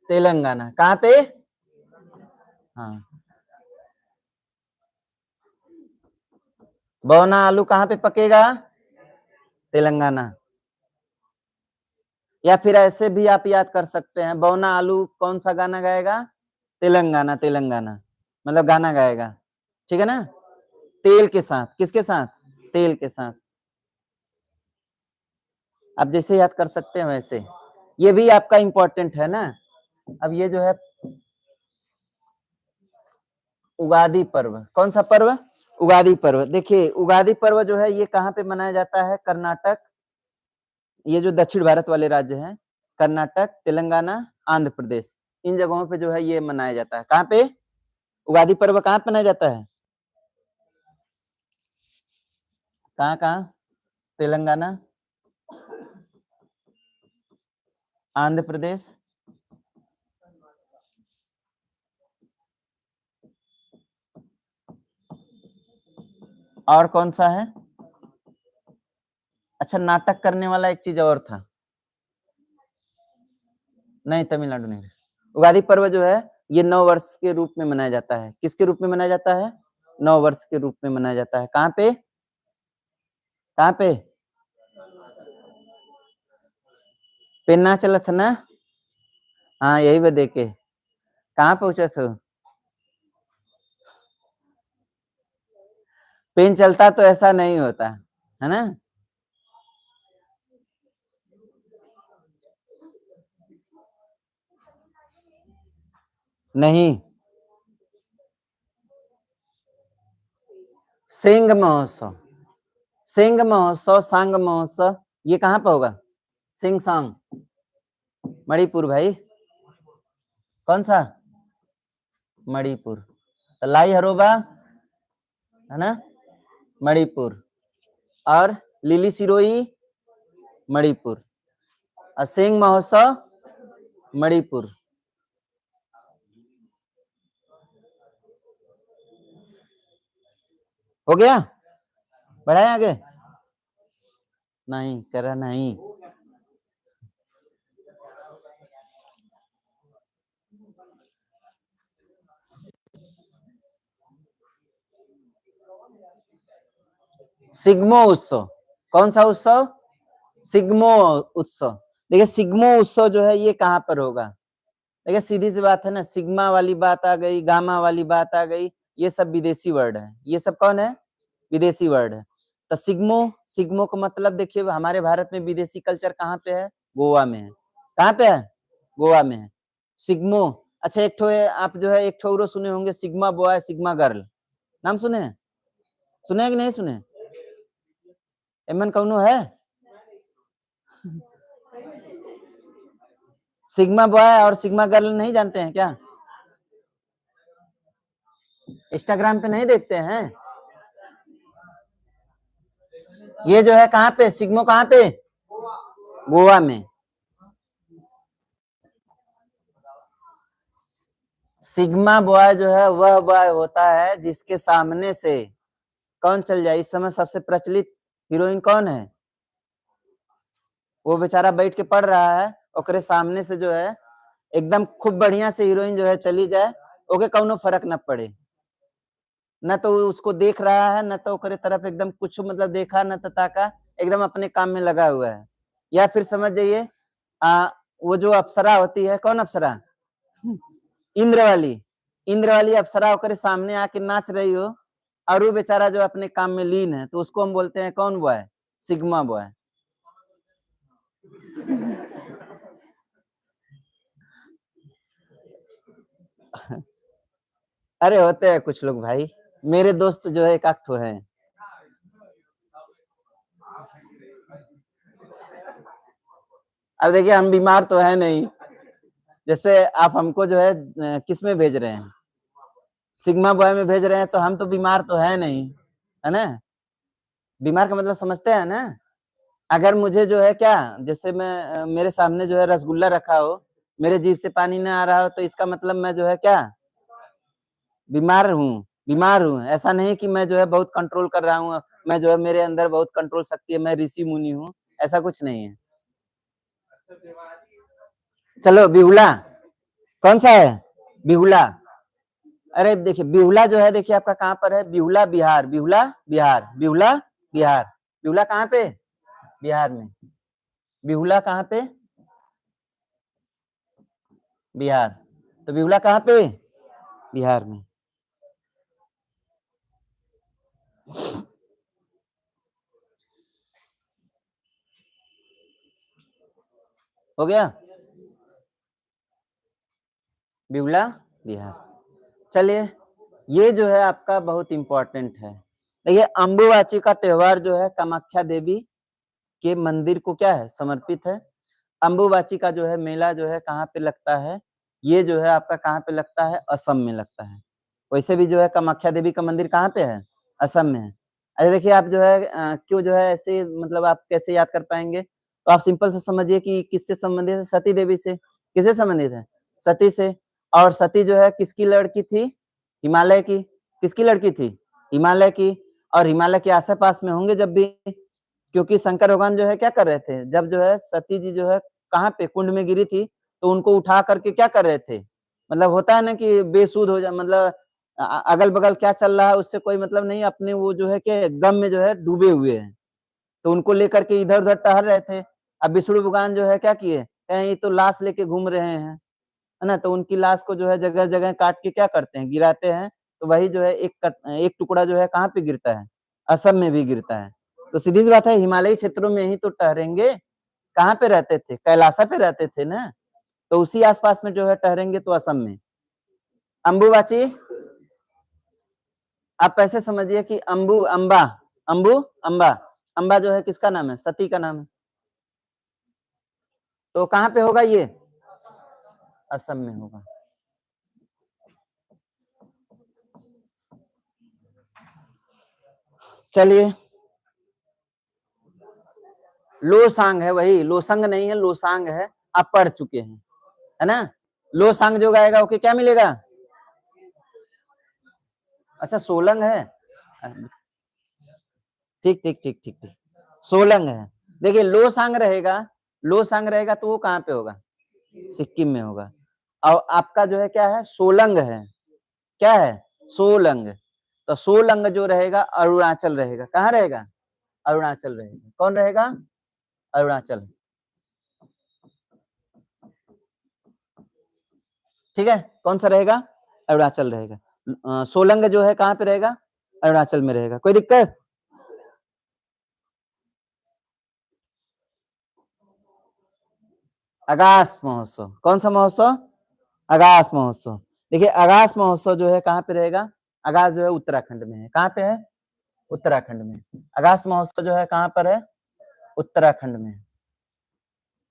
तेलंगाना। कहाँ पे, हाँ, बौना आलू कहाँ पे पकेगा, तेलंगाना। या फिर ऐसे भी आप याद कर सकते हैं, बौना आलू कौन सा गाना गाएगा, तेलंगाना, तेलंगाना मतलब गाना गाएगा। ठीक है ना, तेल के साथ, किसके साथ, तेल के साथ। आप जैसे याद कर सकते हैं वैसे, ये भी आपका इंपॉर्टेंट है ना। अब ये जो है उगादी पर्व, कौन सा पर्व, उगादी पर्व। देखिए उगादी पर्व जो है ये कहाँ पे मनाया जाता है, कर्नाटक, ये जो दक्षिण भारत वाले राज्य हैं, कर्नाटक, तेलंगाना आंध्र प्रदेश, इन जगहों पे जो है ये मनाया जाता है। कहाँ पे उगादी पर्व कहाँ पे मनाया जाता है? कहाँ कहाँ? तेलंगाना, आंध्र प्रदेश, और कौन सा है? अच्छा, नाटक करने वाला एक चीज और था। नहीं, तमिलनाडु नहीं। उगादी पर्व जो है ये नव वर्ष के रूप में मनाया जाता है। किसके रूप में मनाया जाता है? नव वर्ष के रूप में मनाया जाता है। कहाँ पे? कहाँ पे? पेन्ना चलत ना? हाँ, यही वो देखे। कहाँ पहुंचे थे? पेन चलता तो ऐसा नहीं होता है ना। नहीं, सिंह महोत्सव, सिंह महोत्सव, सांग महोत्सव, ये कहाँ पे होगा? सिंह सांग, मणिपुर भाई। कौन सा? मणिपुर। तो लाई हरोबा है ना, मणिपुर। और लिली सिरोही मणिपुर, और सिंह महोत्सव मणिपुर। हो गया? बढ़ाए आगे? नहीं करा नहीं। सिग्मो उत्सव, कौन सा उत्सव? सिग्मो उत्सव। देखिए सिग्मो उत्सव जो है ये कहाँ पर होगा? देखिए सीधी सी बात है ना, सिग्मा वाली बात आ गई, गामा वाली बात आ गई, ये सब विदेशी वर्ड है। ये सब कौन है? विदेशी वर्ड है। तो सिग्मो, सिग्मो का मतलब देखिए हमारे भारत में विदेशी कल्चर कहाँ पे है? गोवा में है। कहाँ पे है? गोवा में है। सिग्मो। अच्छा एक ठो आप जो है एक ठो और सुने होंगे, सिग्मा बॉय सिग्मा गर्ल, नाम सुने हैं? सुने हैं कि नहीं सुने? एमन कौनो है? सिग्मा बॉय और सिग्मा गर्ल नहीं जानते हैं क्या? इंस्टाग्राम पे नहीं देखते हैं? ये जो है कहाँ पे सिग्मो, कहाँ पे? गोवा में। सिग्मा बॉय जो है वह बॉय होता है जिसके सामने से कौन चल जाए। इस समय सबसे प्रचलित हीरोइन कौन है? वो बेचारा बैठ के पढ़ रहा है, ओकरे सामने से जो है एकदम खूब बढ़िया से हीरोइन जो है चली जाए, ओके कौनो फर्क न पड़े। न तो उसको देख रहा है, न तो ओकरे तरफ एकदम कुछ मतलब देखा न तो ताका, एकदम अपने काम में लगा हुआ है। या फिर समझ जाइए वो जो अप्सरा होती है, कौन अप्सरा? इंद्र वाली, इंद्र वाली अप्सरा ओकरे सामने आके नाच रही हो और वो बेचारा जो अपने काम में लीन है, तो उसको हम बोलते हैं कौन बॉय? Sigma boy. अरे होते हैं कुछ लोग भाई, मेरे दोस्त जो है एक आध ठो है। अब देखिए हम बीमार तो है नहीं, जैसे आप हमको जो है किस में भेज रहे हैं? सिग्मा बॉय में भेज रहे हैं, तो हम तो बीमार तो है नहीं, है ना। बीमार का मतलब समझते हैं ना। अगर मुझे जो है क्या, जैसे मैं मेरे सामने जो है रसगुल्ला रखा हो, मेरे जीभ से पानी ना आ रहा हो, तो इसका मतलब मैं जो है क्या, बीमार हूँ, बीमार हूँ। ऐसा नहीं कि मैं जो है बहुत कंट्रोल कर रहा हूँ, मैं जो है मेरे अंदर बहुत कंट्रोल शक्ति है, मैं ऋषि मुनि हूँ, ऐसा कुछ नहीं है। चलो बिहुला, कौन सा है? बिहुला। अरे देखिए बिहुला जो है, देखिए आपका कहाँ पर है? बिहुला बिहार, बिहुला बिहार, बिहुला बिहार। बिहुला कहाँ पे? बिहार में। बिहुला कहाँ पे? बिहार। तो बिहुला कहाँ पे? बिहार में। हो गया? बिहुला बिहार। चलिए ये जो है आपका बहुत इंपॉर्टेंट है। देखिए अम्बुबाची का त्योहार जो है कामाख्या देवी के मंदिर को क्या है, समर्पित है। अम्बुबाची का जो है मेला जो है कहाँ पे लगता है? ये जो है आपका कहाँ पे लगता है? असम में लगता है। वैसे भी जो है कामाख्या देवी का मंदिर कहाँ पे है? असम में है। अच्छा देखिए आप जो है क्यों जो है ऐसे मतलब आप कैसे याद कर पाएँगे? तो आप सिंपल से समझिए कि किससे संबंधित है? सती देवी से। किससे संबंधित है? सती से। और सती जो है किसकी लड़की थी? हिमालय की। किसकी लड़की थी? हिमालय की। और हिमालय के आस-पास में होंगे जब भी, क्योंकि शंकर भगवान जो है क्या कर रहे थे? जब जो है सती जी जो है कहाँ पे कुंड में गिरी थी, तो उनको उठा करके क्या कर रहे थे? मतलब होता है ना कि बेसुध हो जा मतलब अगल-बगल क्या चल रहा है उससे कोई मतलब नहीं, अपने वो जो है कि गम में जो है डूबे हुए हैं। तो उनको लेकर के इधर-उधर टहल रहे थे। अब विष्णु भगवान जो है क्या किए? कहें ये तो लाश लेके घूम रहे हैं, है ना? तो उनकी लाश को जो है जगह-जगह काट के क्या करते हैं? गिराते हैं। तो वही जो है एक टुकड़ा जो है कहाँ पे गिरता है? असम में भी गिरता है। तो सीधी-सी बात है हिमालयी क्षेत्रों में ही तो ठहरेंगे। कहाँ पे रहते थे? कैलासा पे रहते थे ना। तो उसी आस-पास में जो है ठहरेंगे तो असम में। अम्बुबाची आप ऐसे समझिए कि अम्बू, अम्बा, अम्बा जो है किसका नाम है? सती का नाम है। तो कहाँ पे होगा ये? असम में होगा। चलिए, लोसांग है वही, लोसंग नहीं है, लोसांग है। आप पढ़ चुके हैं, है ना? लोसांग जो गाएगा ओके क्या मिलेगा? अच्छा सोलंग है। ठीक, ठीक, ठीक, ठीक, ठीक। सोलंग है। देखिए लो सांग रहेगा तो वो कहाँ पे होगा? सिक्किम में होगा। और आपका जो है क्या है? सोलंग है। क्या है? सोलंग। तो सोलंग जो रहेगा अरुणाचल रहेगा। कहाँ रहेगा? अरुणाचल रहेगा। कौन रहेगा? अरुणाचल। ठीक है? कौन सा रहेगा? अरुणाचल रहेगा। सोलंग जो है कहाँ पे रहेगा? अरुणाचल में रहेगा। कोई दिक्कत? अगास महोत्सव। कौन सा महोत्सव? अगास महोत्सव। देखिए अगास महोत्सव जो है कहाँ पे रहेगा? अगास जो है उत्तराखंड में है। कहाँ पे है? उत्तराखंड में। अगास महोत्सव जो है कहाँ पर है? उत्तराखंड में।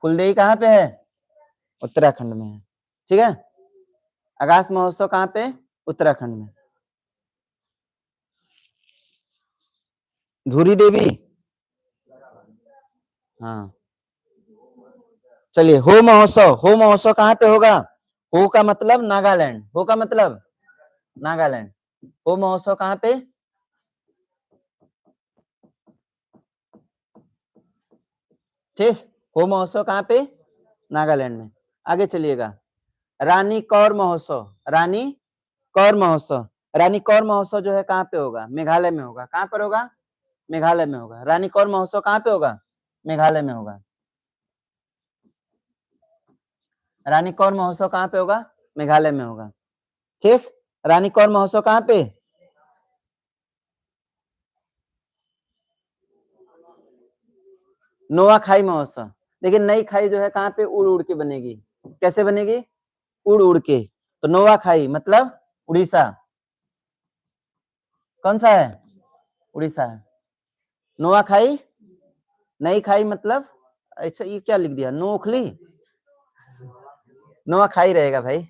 कुलदेवी कहाँ पे है? उत्तराखंड में है। ठीक है? अगास महोत्सव कहाँ पे? उत्तराखंड में। धुरी देवी। हाँ। चलिए हो महोत्सव कहाँ पे होगा? हो का मतलब नागालैंड। हो का मतलब नागालैंड। हो महोत्सव कहाँ पे? ठीक। हो महोत्सव कहाँ पे? नागालैंड में। आगे चलिएगा। रानी कौर महोत्सव। रानी कौर महोत्सव। रानी कौर महोत्सव जो है कहाँ पे होगा? मेघालय में होगा। कहाँ पर होगा? मेघालय में होगा। रानी कौर महोत्सव कहाँ पे होगा? मेघालय में होगा। रानी कौर महोत्सव कहाँ पे होगा? मेघालय में होगा। ठीक। रानी कौर महोत्सव कहाँ पे? नोआ खाई महोत्सव। लेकिन नई खाई जो है कहाँ पे? उड़ उड़ के बनेगी। कैसे बनेगी? उड़ उड़ के। तो नोआ खाई मतलब उड़ीसा। कौन सा है? उड़ीसा है। नोआ खाई नई खाई मतलब, अच्छा ये क्या लिख दिया? नोखली। नोआ खाई रहेगा भाई।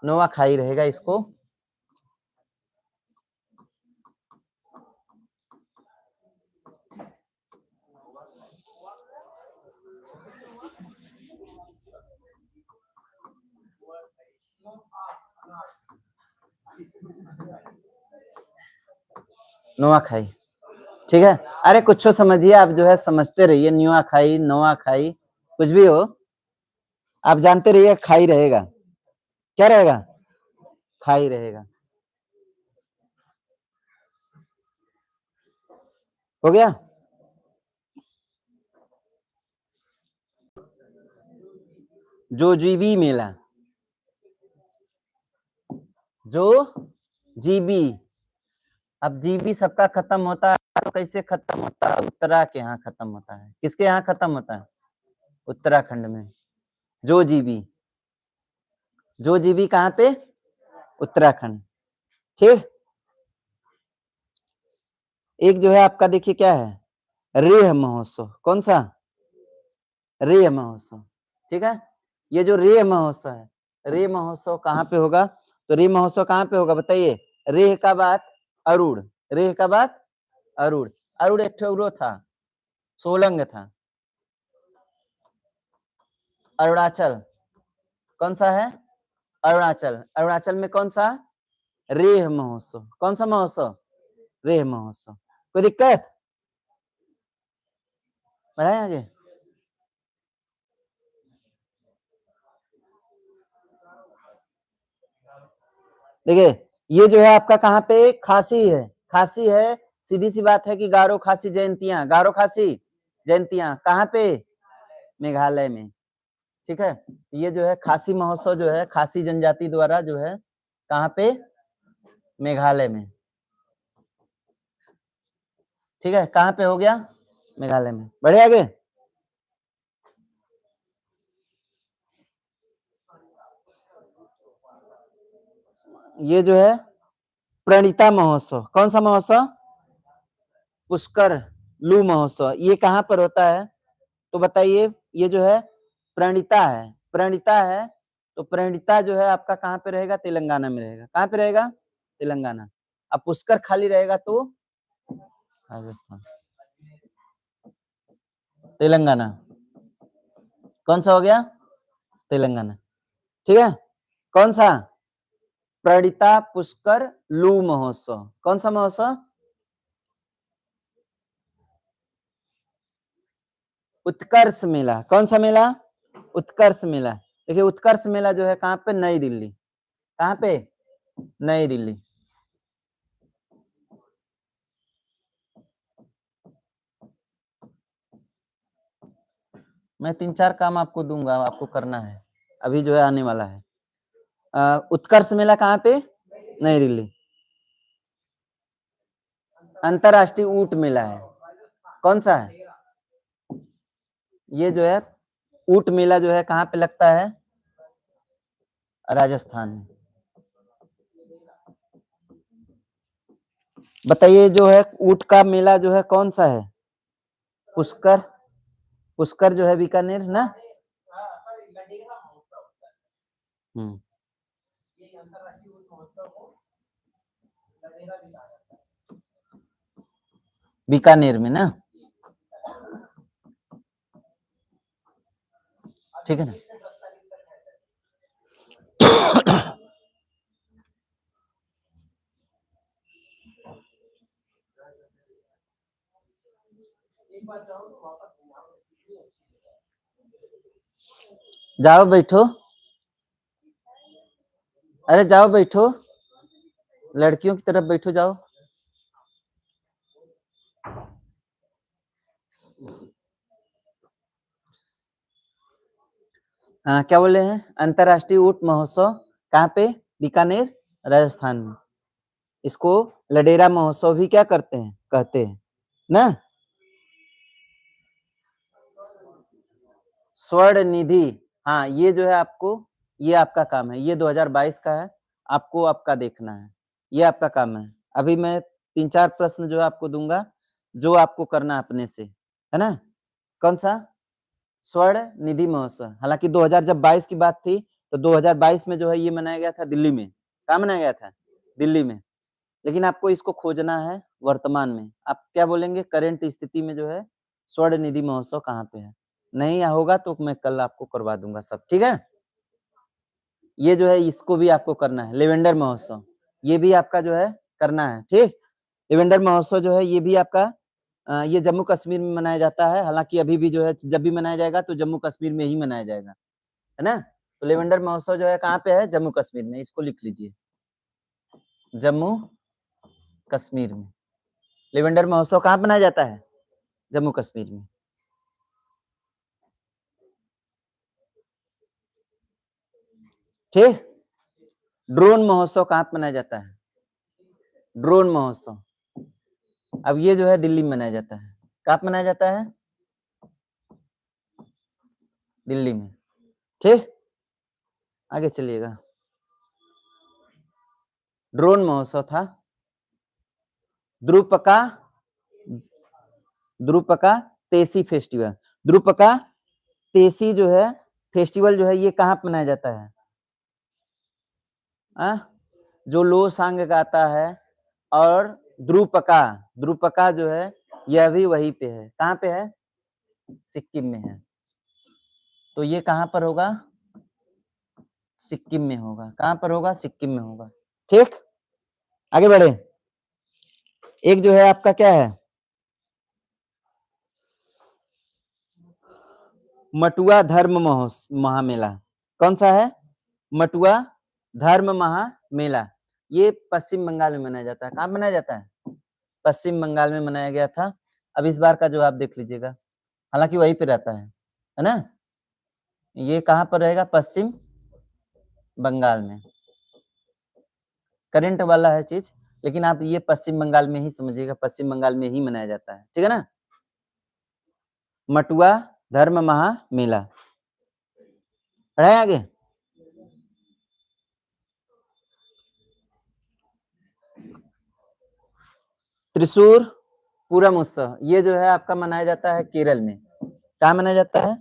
नोआ खाई रहेगा इसको। नोआ खाई। ठीक है? अरे कुछ समझिए, आप जो है समझते रहिए। न्यूआ खाई, नोआ खाई, कुछ भी हो आप जानते रहिए, खाई रहेगा। क्या रहेगा? खाई रहेगा। हो गया? जो जीबी मेला। जो जीबी। अब जीबी सबका खत्म होता है तो कैसे खत्म होता है? उत्तरा के यहाँ खत्म होता है। किसके यहाँ खत्म होता है? उत्तराखंड में। जो जीबी। जो जीबी कहाँ पे? उत्तराखंड। ठीक। एक जो है आपका देखिए क्या है? रेह महोत्सव। कौन सा? रेह महोत्सव, ठीक है। ये जो रेह महोत्सव है, रेह महोत्सव कहाँ पे होगा? तो रेह महोत्सव कहाँ पे होगा बताइए? रेह का बात अरुण, रेह का बात अरुण, अरुण एक ठो था, सोलंग था, अरुणाचल, कौन सा है? अरुणाचल, अरुणाचल में कौन सा? रेह महोत्सव, कौन सा महोत्सव? रेह महोत्सव। कोई दिक्कत? बढ़ाए आगे। देखिए ये जो है आपका कहाँ पे? खासी है, खासी है। सीधी सी बात है कि गारो खासी जयंतियां, गारो खासी जयंतियां कहाँ पे? मेघालय में, ठीक है। ये जो है खासी महोत्सव जो है खासी जनजाति द्वारा जो है कहाँ पे? मेघालय में, ठीक है। कहाँ पे हो गया? मेघालय में। बढ़े आगे। ये जो है प्रणिता महोत्सव, कौन सा महोत्सव? पुष्कर लू महोत्सव, ये कहाँ पर होता है? तो बताइए। ये जो है प्रणिता है, प्रणिता है, तो प्रणिता जो है आपका कहाँ पे रहेगा? तेलंगाना में रहेगा। कहाँ पे रहेगा? तेलंगाना। अब पुष्कर खाली रहेगा तो राजस्थान, तेलंगाना, कौन सा हो गया? तेलंगाना, ठीक है। कौन सा? प्रणिता पुष्कर लू महोत्सव, कौन सा महोत्सव? उत्कर्ष मेला, कौन सा मेला? उत्कर्ष मेला। देखिए उत्कर्ष मेला जो है कहाँ पे? नई दिल्ली, कहाँ पे? नई दिल्ली। मैं 3-4 काम आपको दूंगा, आपको करना है, अभी जो है आने वाला है। उत्कर्ष मेला कहाँ पे? नई दिल्ली। अंतरराष्ट्रीय ऊंट मेला है, कौन सा है? ये जो है ऊंट मेला जो है कहाँ पे लगता है? राजस्थान में। बताइए जो है ऊंट का मेला जो है कौन सा है? पुष्कर, पुष्कर जो है बीकानेर ना। हम्म, बीकानेर में ना, ठीक है ना। जाओ बैठो, अरे जाओ बैठो, लड़कियों की तरफ बैठो, जाओ। हाँ क्या बोले हैं? अंतरराष्ट्रीय ऊंट महोत्सव कहाँ पे? बीकानेर, राजस्थान में। इसको लडेरा महोत्सव भी क्या करते हैं? कहते हैं ना। स्वर्ण निधि, हाँ ये जो है आपको, ये आपका काम है, ये 2022 का है, आपको आपका देखना है, ये आपका काम है। अभी मैं 3-4 प्रश्न जो है आपको दूंगा, जो आपको करना है अपने से, है ना। कौन सा? स्वर्ण निधि महोत्सव। हालांकि 2000 जब 22 की बात थी तो 2022 में जो है ये मनाया गया था दिल्ली में। कहाँ मनाया गया था? दिल्ली में। लेकिन आपको इसको खोजना है वर्तमान में। आप क्या बोलेंगे? करंट स्थिति में जो है स्वर्ण निधि महोत्सव कहाँ पे है? नहीं होगा तो मैं कल आपको करवा दूंगा सब, ठीक है। ये जो है इसको भी आपको करना है, लेवेंडर महोत्सव, ये भी आपका जो है करना है, ठीक। लेवेंडर महोत्सव जो है ये भी आपका ये जम्मू कश्मीर में मनाया जाता है। हालांकि अभी भी जो है जब भी मनाया जाएगा तो जम्मू कश्मीर में ही मनाया जाएगा, है ना। तो लेवेंडर महोत्सव जो है कहाँ पे है? जम्मू कश्मीर में। इसको लिख लीजिए, जम्मू कश्मीर में। लेवेंडर महोत्सव कहाँ मनाया जाता है? जम्मू कश्मीर में, ठीक। ड्रोन महोत्सव कहाँ मनाया जाता है? ड्रोन महोत्सव, अब ये जो है दिल्ली में मनाया जाता है। कहाँ मनाया जाता है? दिल्ली में, ठीक। आगे चलिएगा। ड्रोन महोत्सव था द्रुपका, द्रुपका तेसी फेस्टिवल, द्रुपका तेसी जो है फेस्टिवल जो है ये कहाँ मनाया जाता है? जो लोसांग गाता है और द्रुपका, द्रुपका जो है यह भी वहीं पे है। कहाँ पे है? सिक्किम में है। तो ये कहाँ पर होगा? सिक्किम में होगा। कहाँ पर होगा? सिक्किम में होगा। ठीक, आगे बढ़े। एक जो है आपका क्या है? मटुआ धर्म महामेला। कौन सा है? मटुआ धर्म महामेला। ये पश्चिम बंगाल में मनाया जाता है। कहाँ मनाया जाता है? पश्चिम बंगाल में मनाया गया था। अब इस बार का जवाब देख लीजिएगा, हालांकि वहीं पे रहता है ना? ये कहाँ पर रहेगा? पश्चिम बंगाल में। करंट वाला है चीज, लेकिन आप ये पश्चिम बंगाल में ही समझिएगा, पश्चिम बंगाल में ही मनाया जाता है। ठीक है ना? मटुआ धर्म महामेला। पढ़ाए आगे। त्रिशूर पूरम उत्सव, ये जो है आपका मनाया जाता है केरल में। कहाँ मनाया जाता है?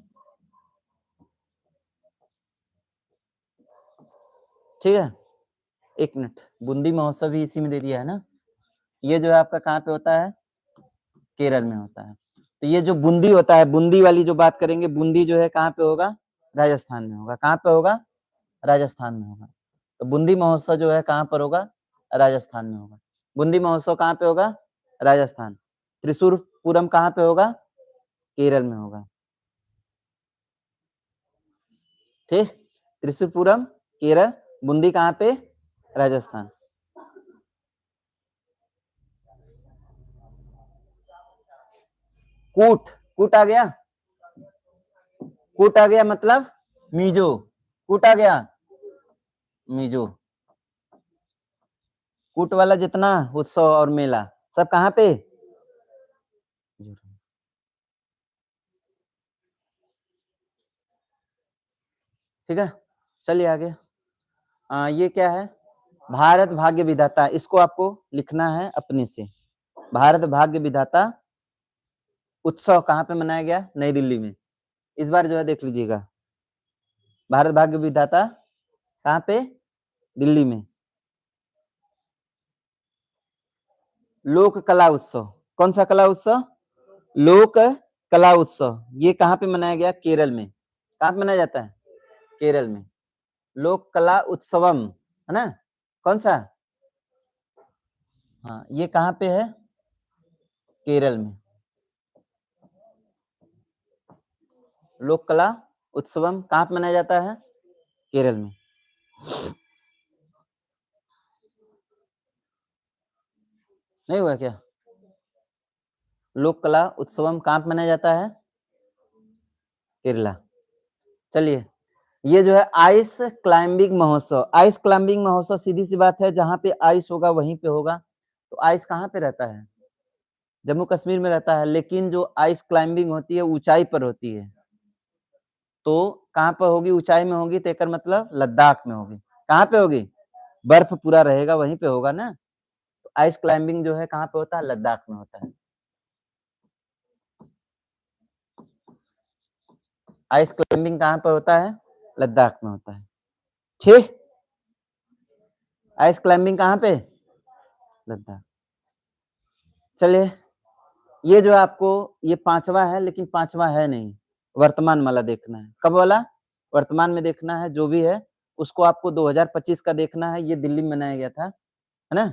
ठीक है, एक मिनट, बूंदी महोत्सव भी इसी में दे दिया है ना। ये जो है आपका कहाँ पे होता है? केरल में होता है। तो ये जो बूंदी होता है, बूंदी वाली जो बात करेंगे, बूंदी जो है कहाँ पे होगा? राजस्थान में होगा। कहाँ पे होगा? राजस्थान में होगा। तो बूंदी महोत्सव जो है कहाँ पर होगा? राजस्थान में होगा। बूंदी महोत्सव कहाँ पे होगा? राजस्थान। त्रिशूर पूरम कहाँ पे होगा? केरल में होगा। ठीक, त्रिशूर पूरम केरल, बूंदी कहाँ पे? राजस्थान। कूट, कूट आ गया? कूट आ गया मतलब मीजो। कूट आ गया, मीजो। कूट वाला जितना उत्सव और मेला सब कहाँ पे? ठीक है, चलिए आगे। ये क्या है? भारत भाग्य विधाता, इसको आपको लिखना है अपने से। भारत भाग्य विधाता उत्सव कहाँ पे मनाया गया? नई दिल्ली में। इस बार जो है देख लीजिएगा, भारत भाग्य विधाता कहाँ पे? दिल्ली में। लोक कला उत्सव, कौन सा कला उत्सव? लोक कला उत्सव, ये कहाँ पे मनाया गया? केरल में। कहाँ पे मनाया जाता है? केरल में। लोक कला उत्सवम, है ना? कौन सा? हाँ, ये कहाँ पे है? केरल में। लोक कला उत्सवम कहाँ पे मनाया जाता है? केरल में। नहीं हुआ क्या? लोक कला उत्सवम कहाँ पे मनाया जाता है? केरला। चलिए, ये जो है आइस क्लाइंबिंग महोत्सव। आइस क्लाइंबिंग महोत्सव सीधी सी बात है, जहाँ पे आइस होगा वहीं पे होगा। तो आइस कहाँ पे रहता है? जम्मू कश्मीर में रहता है, लेकिन जो आइस क्लाइंबिंग होती है ऊंचाई पर होती है। तो कहाँ पर होगी? ऊंचाई में होगी, तो एकर मतलब लद्दाख में होगी। कहाँ पे होगी? बर्फ पूरा रहेगा वहीं पे होगा ना। तो आइस क्लाइंबिंग जो है कहाँ पे होता है? लद्दाख में होता है। आइस क्लाइंबिंग कहाँ पर होता है? लद्दाख में होता है। ठीक, आइस क्लाइंबिंग कहाँ पे? लद्दाख। चलिए, ये जो आपको ये पांचवा है, लेकिन पांचवा है नहीं, वर्तमान वाला देखना है। कब वाला? वर्तमान में देखना है। जो भी है उसको आपको 2025 का देखना है। ये दिल्ली में मनाया गया था, है ना?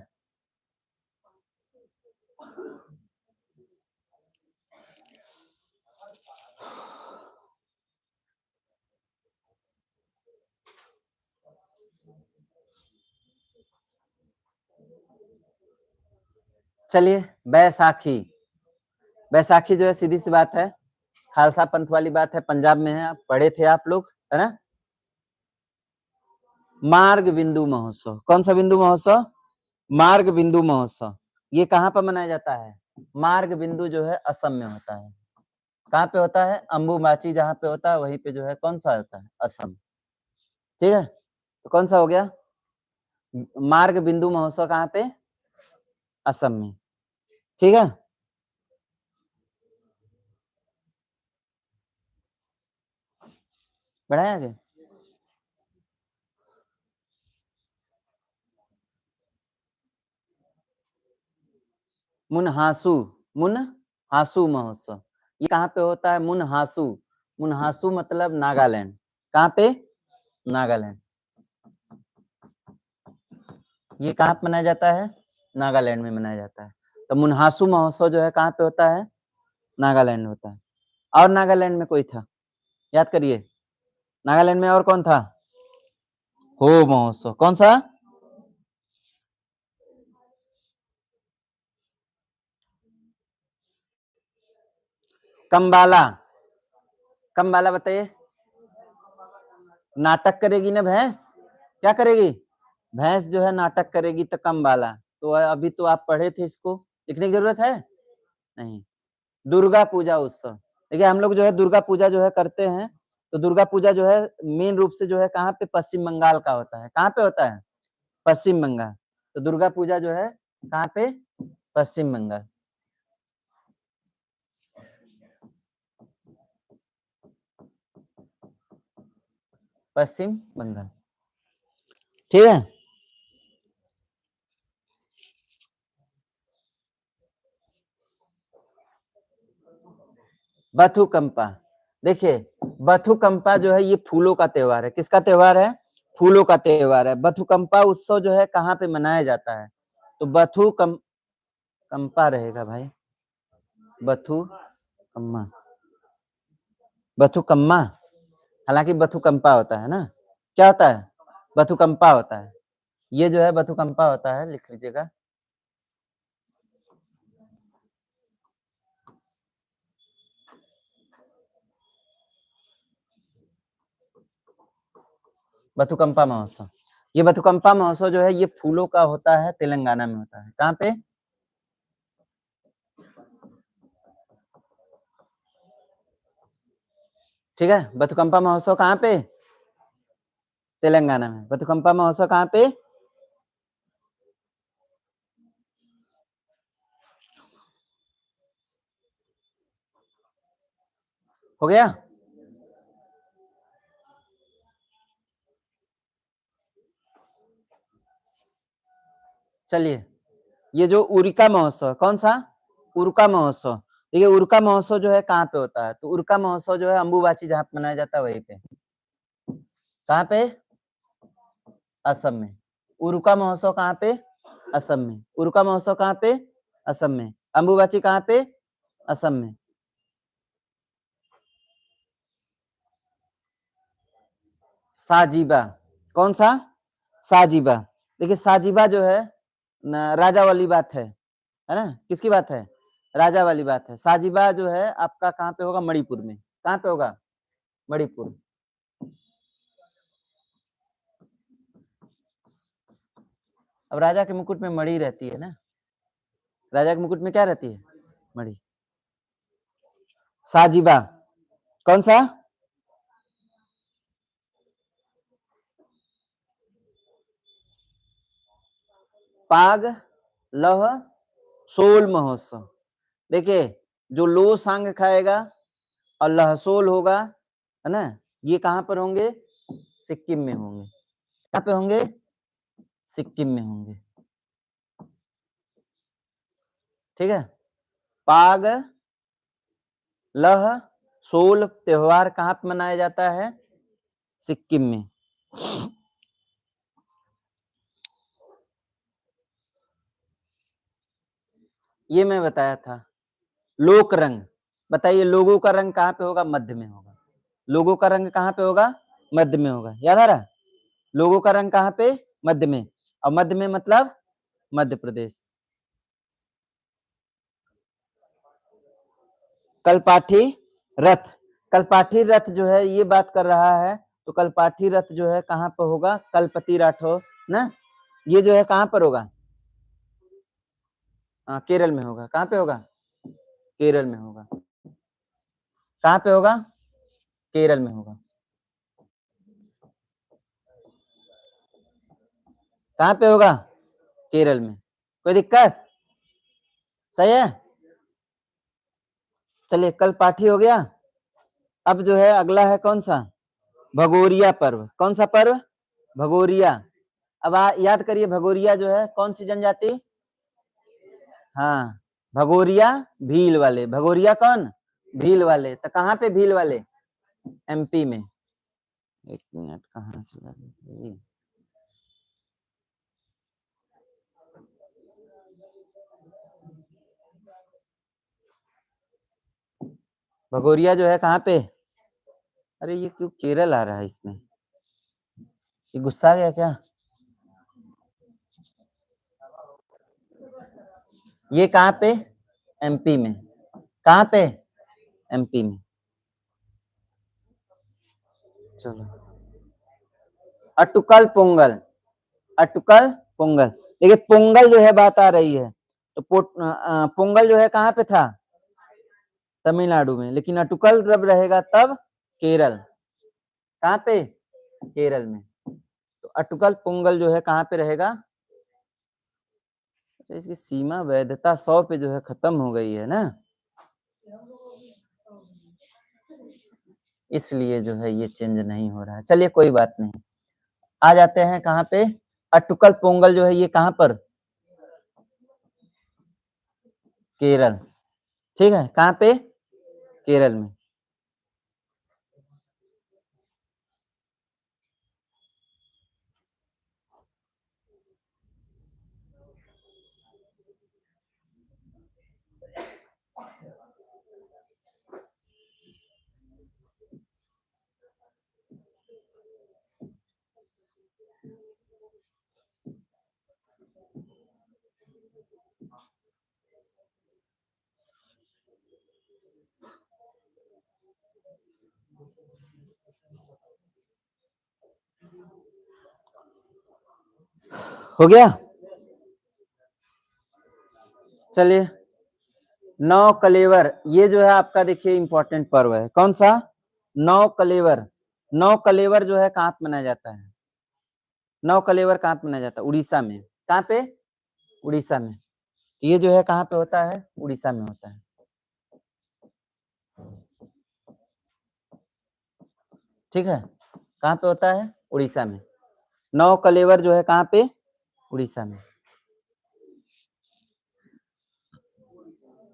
चलिए, बैसाखी। बैसाखी जो है सीधी सी बात है, खालसा पंथ वाली बात है, पंजाब में है, पढ़े थे आप लोग, है ना? मार्ग बिंदु महोत्सव, कौन सा बिंदु महोत्सव? मार्ग बिंदु महोत्सव। ये कहाँ पर मनाया जाता है? मार्ग बिंदु जो है असम में होता है। कहाँ पे होता है? अम्बुबाची जहाँ पे होता है वहीं पे जो है कौन सा होता है? असम। ठीक है, तो कौन सा हो गया? मार्ग बिंदु महोत्सव कहाँ पे? असम में। ठीक है, बढ़ाए आगे। मुनहासु, मुनहासु महोत्सव ये कहाँ पे होता है? मुनहासु, मुनहासु मतलब नागालैंड। कहाँ पे? नागालैंड। ये कहाँ पे मनाया जाता है? नागालैंड में मनाया जाता है। तो मुनहासु महोत्सव जो है कहाँ पे होता है? नागालैंड में होता है। और नागालैंड में कोई था? याद करिए। नागालैंड में और कौन था? हो महोत्सव। कौन सा? कम्बाला। कम्बाला बताइए। नाटक करेगी ना भैंस? क्या करेगी? भैंस जो है नाटक करेगी तो कम्बाला। तो अभी तो आप पढ़े थे, इसको लिखने की जरूरत है नहीं। दुर्गा पूजा उत्सव। देखिए हम लोग जो है दुर्गा पूजा जो है करते हैं, तो दुर्गा पूजा जो है मेन रूप से जो है कहाँ पे? पश्चिम बंगाल का होता है। कहाँ पे होता है? पश्चिम बंगाल। तो दुर्गा पूजा जो है कहाँ पे? पश्चिम बंगाल। पश्चिम बंगाल। ठीक है। बथुकंपा। देखिए बथुकंपा जो है ये फूलों का त्योहार है। किसका त्योहार है? फूलों का त्योहार है। बथुकंपा उत्सव जो है कहाँ पे मनाया जाता है? तो कंपा रहेगा भाई। बथुकम्मा, बथुकम्मा। हालांकि बथुकंपा होता है ना। क्या होता है? बथुकंपा होता है। ये जो है बथुकंपा होता है, लिख लीजिएगा। बथुकंपा महोत्सव। ये बथुकंपा महोत्सव जो है ये फूलों का होता है, तेलंगाना में होता है। कहाँ पे? ठीक है। बथुकंपा महोत्सव कहाँ पे? तेलंगाना में। बथुकंपा महोत्सव कहाँ पे? हो गया। चलिए ये जो उरिका महोत्सव, कौन सा? उरुका महोत्सव। देखिए उरुका महोत्सव जो है कहाँ पे होता है? तो उरुका महोत्सव जो है अम्बुबाची जहाँ पे मनाया जाता है वहीं पे। कहाँ पे? असम में। उरुका महोत्सव कहाँ पे? असम में। उरुका महोत्सव कहाँ पे? असम में। अम्बुबाची कहाँ पे? असम में। साजीबा। कौन सा? साजीबा। देखिए साजीबा जो है राजा वाली बात है ना? किसकी बात है? राजा वाली बात है। साजीबा जो है आपका कहाँ पे होगा? मणिपुर में। कहाँ पे होगा? मणिपुर। अब राजा के मुकुट में मणि रहती है ना। राजा के मुकुट में क्या रहती है? मणि। साजीबा। कौन सा? पाग लह सोल महोत्सव। देखिए जो लो सांग खाएगा और लहसोल होगा, है ना? ये कहाँ पर होंगे? सिक्किम में होंगे। कहाँ पे होंगे? सिक्किम में होंगे। ठीक है। पाग लह सोल त्योहार कहाँ पे मनाया जाता है? सिक्किम में। ये मैं बताया था। लोक रंग। बताइए लोगों का रंग कहाँ पे होगा? मध्य में होगा। लोगों का रंग कहाँ पे होगा? मध्य में होगा। याद आ रहा? लोगों का रंग कहाँ पे? मध्य में। और मध्य में मतलब मध्य प्रदेश। कलपाठी रथ। कलपाठी रथ जो है ये बात कर रहा है, तो कलपाठी रथ जो है कहाँ पर होगा? कलपति राठौर ना। ये जो है कहाँ पर होगा? केरल में होगा। कहाँ पे होगा? केरल में होगा। कहाँ पे होगा? केरल में होगा। कहाँ पे होगा? केरल में। कोई दिक्कत? सही है। चलिए कल पाठी हो गया। अब जो है अगला है कौन सा? भगोरिया पर्व, कौन सा पर्व? भगोरिया। अब याद करिए भगोरिया जो है कौन सी जनजाति? हाँ, भगोरिया भील वाले। भगोरिया कौन? भील वाले। तो कहाँ पे भील वाले? एमपी में। एक मिनट, कहाँ से लगी? भगोरिया जो है कहाँ पे? अरे ये क्यों केरल आ रहा है इसमें? ये गुस्सा आ गया क्या? ये कहाँ पे? एमपी में। कहाँ पे? एमपी में। चलो, अटुकल पोंगल। अटुकल पोंगल। देखिए पोंगल जो है बात आ रही है, तो पोंगल जो है कहाँ पे था? तमिलनाडु में। लेकिन अटुकल जब रहेगा तब केरल। कहाँ पे? केरल में। तो अटुकल पोंगल जो है कहाँ पे रहेगा? अच्छा, इसकी सीमा वैधता 100 पे जो है खत्म हो गई है ना, इसलिए जो है ये चेंज नहीं हो रहा है। चलिए कोई बात नहीं, आ जाते हैं कहाँ पे? अटुकल पोंगल जो है ये कहाँ पर? केरल। ठीक है, कहाँ पे? केरल में। हो गया? चलिए, नौ कलेवर, ये जो है आपका देखिए इंपॉर्टेंट पर्व है। कौन सा? नौ कलेवर। नौ कलेवर जो है कहाँ पे मनाया जाता है? नौ कलेवर कहाँ पे मनाया जाता है? उड़ीसा में। कहाँ पे? उड़ीसा में। ये जो है कहाँ पे होता है? उड़ीसा में होता है। ठीक है, कहाँ पे होता है? उड़ीसा में। नौ कलेवर जो है कहाँ पे? उड़ीसा में।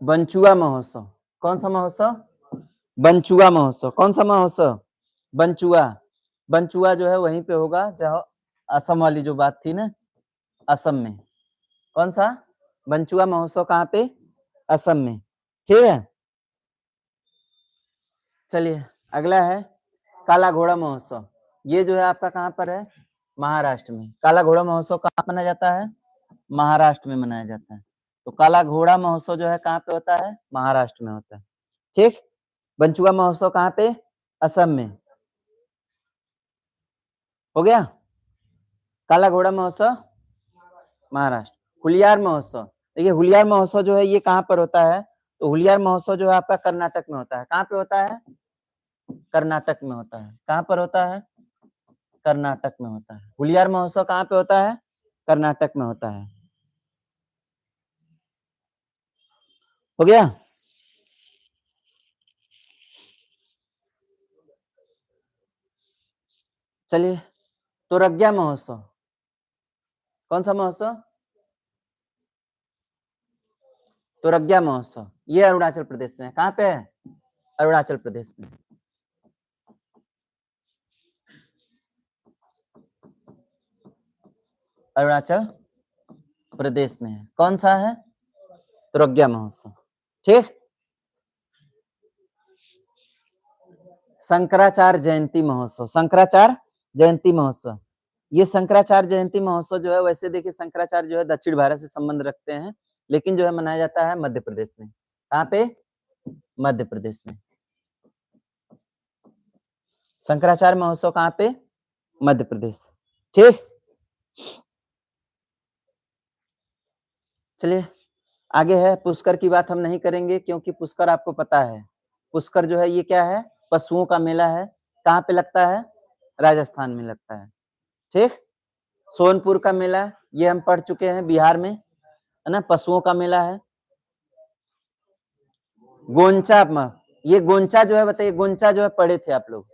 बंचुआ महोत्सव, कौन सा महोत्सव? बंचुआ महोत्सव। कौन सा महोत्सव? बंचुआ। बंचुआ जो है वहीं पे होगा जहाँ असम वाली जो बात थी ना, असम में। कौन सा? बंचुआ महोत्सव कहाँ पे? असम में। ठीक है, चलिए अगला है काला घोड़ा महोत्सव। ये जो है आपका कहाँ पर है? महाराष्ट्र में। काला घोड़ा महोत्सव कहाँ मनाया जाता है? महाराष्ट्र में मनाया जाता है। तो काला घोड़ा महोत्सव जो है कहाँ पे होता है? महाराष्ट्र में होता है। ठीक। बंचुआ महोत्सव कहाँ पे? असम में। हो गया? काला घोड़ा महोत्सव महाराष्ट्र। हुलियार महोत्सव, देखिए हुलियार महोत्सव जो है ये कहाँ पर होता है? तो हुलियार महोत्सव जो है आपका कर्नाटक में होता है। कहाँ पे होता है? कर्नाटक में होता है। कहाँ पर होता है? कर्नाटक में होता है। हुलियार महोत्सव कहाँ पे होता है? कर्नाटक में होता है। हो गया? चलिए, तोरग्या महोत्सव, कौन सा महोत्सव? तोरग्या महोत्सव, ये अरुणाचल प्रदेश में है। कहाँ पे है? अरुणाचल प्रदेश में। अरुणाचल प्रदेश में है। कौन सा है? तोरग्या महोत्सव। ठीक। शंकराचार्य जयंती महोत्सव। शंकराचार्य जयंती महोत्सव, ये शंकराचार्य जयंती महोत्सव जो है, वैसे देखिए शंकराचार्य जो है दक्षिण भारत से संबंध रखते हैं, लेकिन जो है मनाया जाता है मध्य प्रदेश में। कहाँ पे? मध्य प्रदेश में। शंकराचार्य महोत्सव कहाँ पे? मध्य प्रदेश। ठीक। चलिए आगे है, पुष्कर की बात हम नहीं करेंगे क्योंकि पुष्कर आपको पता है, पुष्कर जो है ये क्या है? पशुओं का मेला है। कहाँ पे लगता है? राजस्थान में लगता है। ठीक। सोनपुर का मेला ये हम पढ़ चुके हैं, बिहार में है ना, पशुओं का मेला है। गोंचा, ये गोंचा जो है बताइए, गोंचा जो है पढ़े थे आप लोग?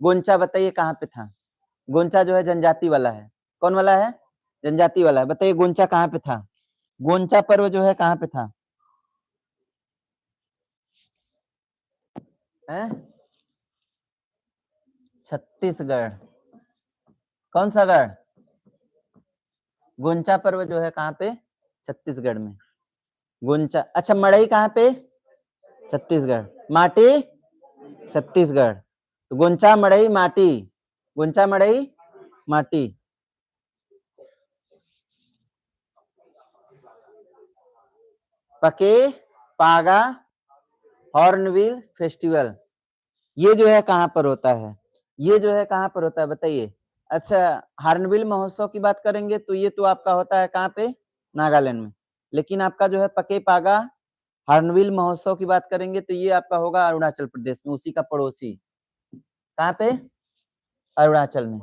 गोंचा बताइए कहाँ पे था? गोंचा जो है जनजाति वाला है। कौन वाला है? जनजाति वाला है। बताइए गोंचा कहाँ पे था? गोंचा पर्व जो है कहाँ पे था? हैं? छत्तीसगढ़। कौन सा गढ़? गोंचा पर्व जो है कहाँ पे? छत्तीसगढ़ में। गोंचा, अच्छा मड़ई कहाँ पे? छत्तीसगढ़। माटी? छत्तीसगढ़। तो गोंचा मड़ई माटी, गोंचा मड़ई माटी। पके पागा हॉर्नबिल फेस्टिवल, ये जो है कहाँ पर होता है? ये जो है कहाँ पर होता है बताइए? अच्छा, हॉर्नबिल महोत्सव की बात करेंगे तो ये तो आपका होता है कहाँ पे? नागालैंड में। लेकिन आपका जो है पके पागा हॉर्नबिल महोत्सव की बात करेंगे तो ये आपका होगा अरुणाचल प्रदेश में, उसी का पड़ोसी। कहाँ पे? अरुणाचल में।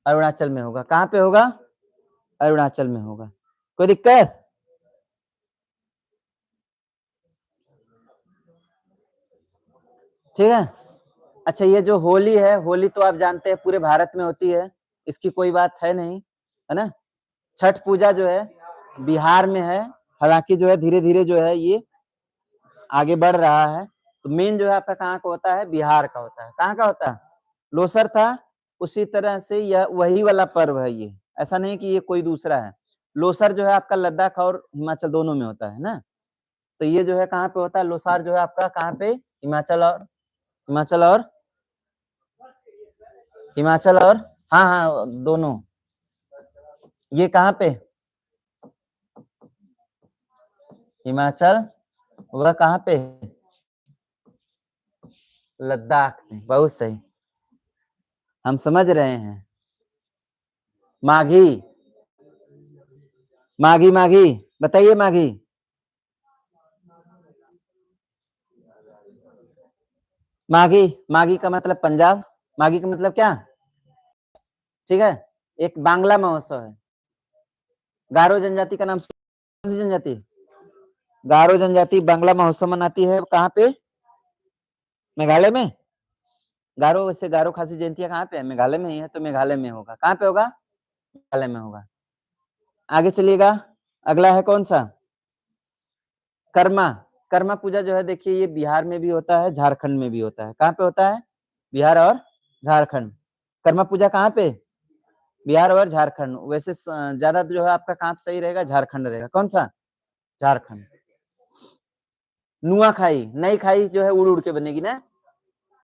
अरुणाचल में होगा। कहाँ पे होगा? अरुणाचल में होगा। कोई दिक्कत? ठीक है। अच्छा, ये जो होली है, होली तो आप जानते हैं पूरे भारत में होती है, इसकी कोई बात है नहीं, है ना? छठ पूजा जो है बिहार में है, हालांकि जो है धीरे धीरे जो है ये आगे बढ़ रहा है। तो मेन जो है आपका कहाँ का होता है? बिहार का होता है। कहाँ का होता है? लोसर था, उसी तरह से यह वही वाला पर्व है ये, ऐसा नहीं कि ये कोई दूसरा है। लोसर जो है आपका लद्दाख और हिमाचल दोनों में होता है ना। तो ये जो है कहाँ पे होता है? लोसार जो है आपका कहाँ पे? हिमाचल और हिमाचल और हाँ हाँ दोनों। ये कहाँ पे? हिमाचल। वह कहाँ पे? लद्दाख में। बहुत सही, हम समझ रहे हैं। माघी, माघी माघी, बताइए माघी। माघी, माघी का मतलब पंजाब। माघी का मतलब क्या? ठीक है। एक बांग्ला महोत्सव है। गारो जनजाति का नाम, कौन सी जनजाति? गारो जनजाति बांग्ला महोत्सव मनाती है कहाँ पे? मेघालय में। गारो, वैसे गारो खासी जयंतियाँ कहाँ पे है? मेघालय में ही है, तो मेघालय में होगा। कहाँ पे होगा? मेघालय में होगा। आगे चलिएगा। अगला है कौन सा? कर्मा। कर्मा पूजा जो है देखिए ये बिहार में भी होता है, झारखंड में भी होता है। कहाँ पे होता है? बिहार और झारखंड। कर्मा पूजा कहाँ पे? बिहार और झारखंड। वैसे ज्यादा जो है आपका कहाँ सही रहेगा? झारखंड रहेगा। कौन सा? झारखंड। नुआ खाई, नई खाई जो है उड़ उड़ के बनेगी ना।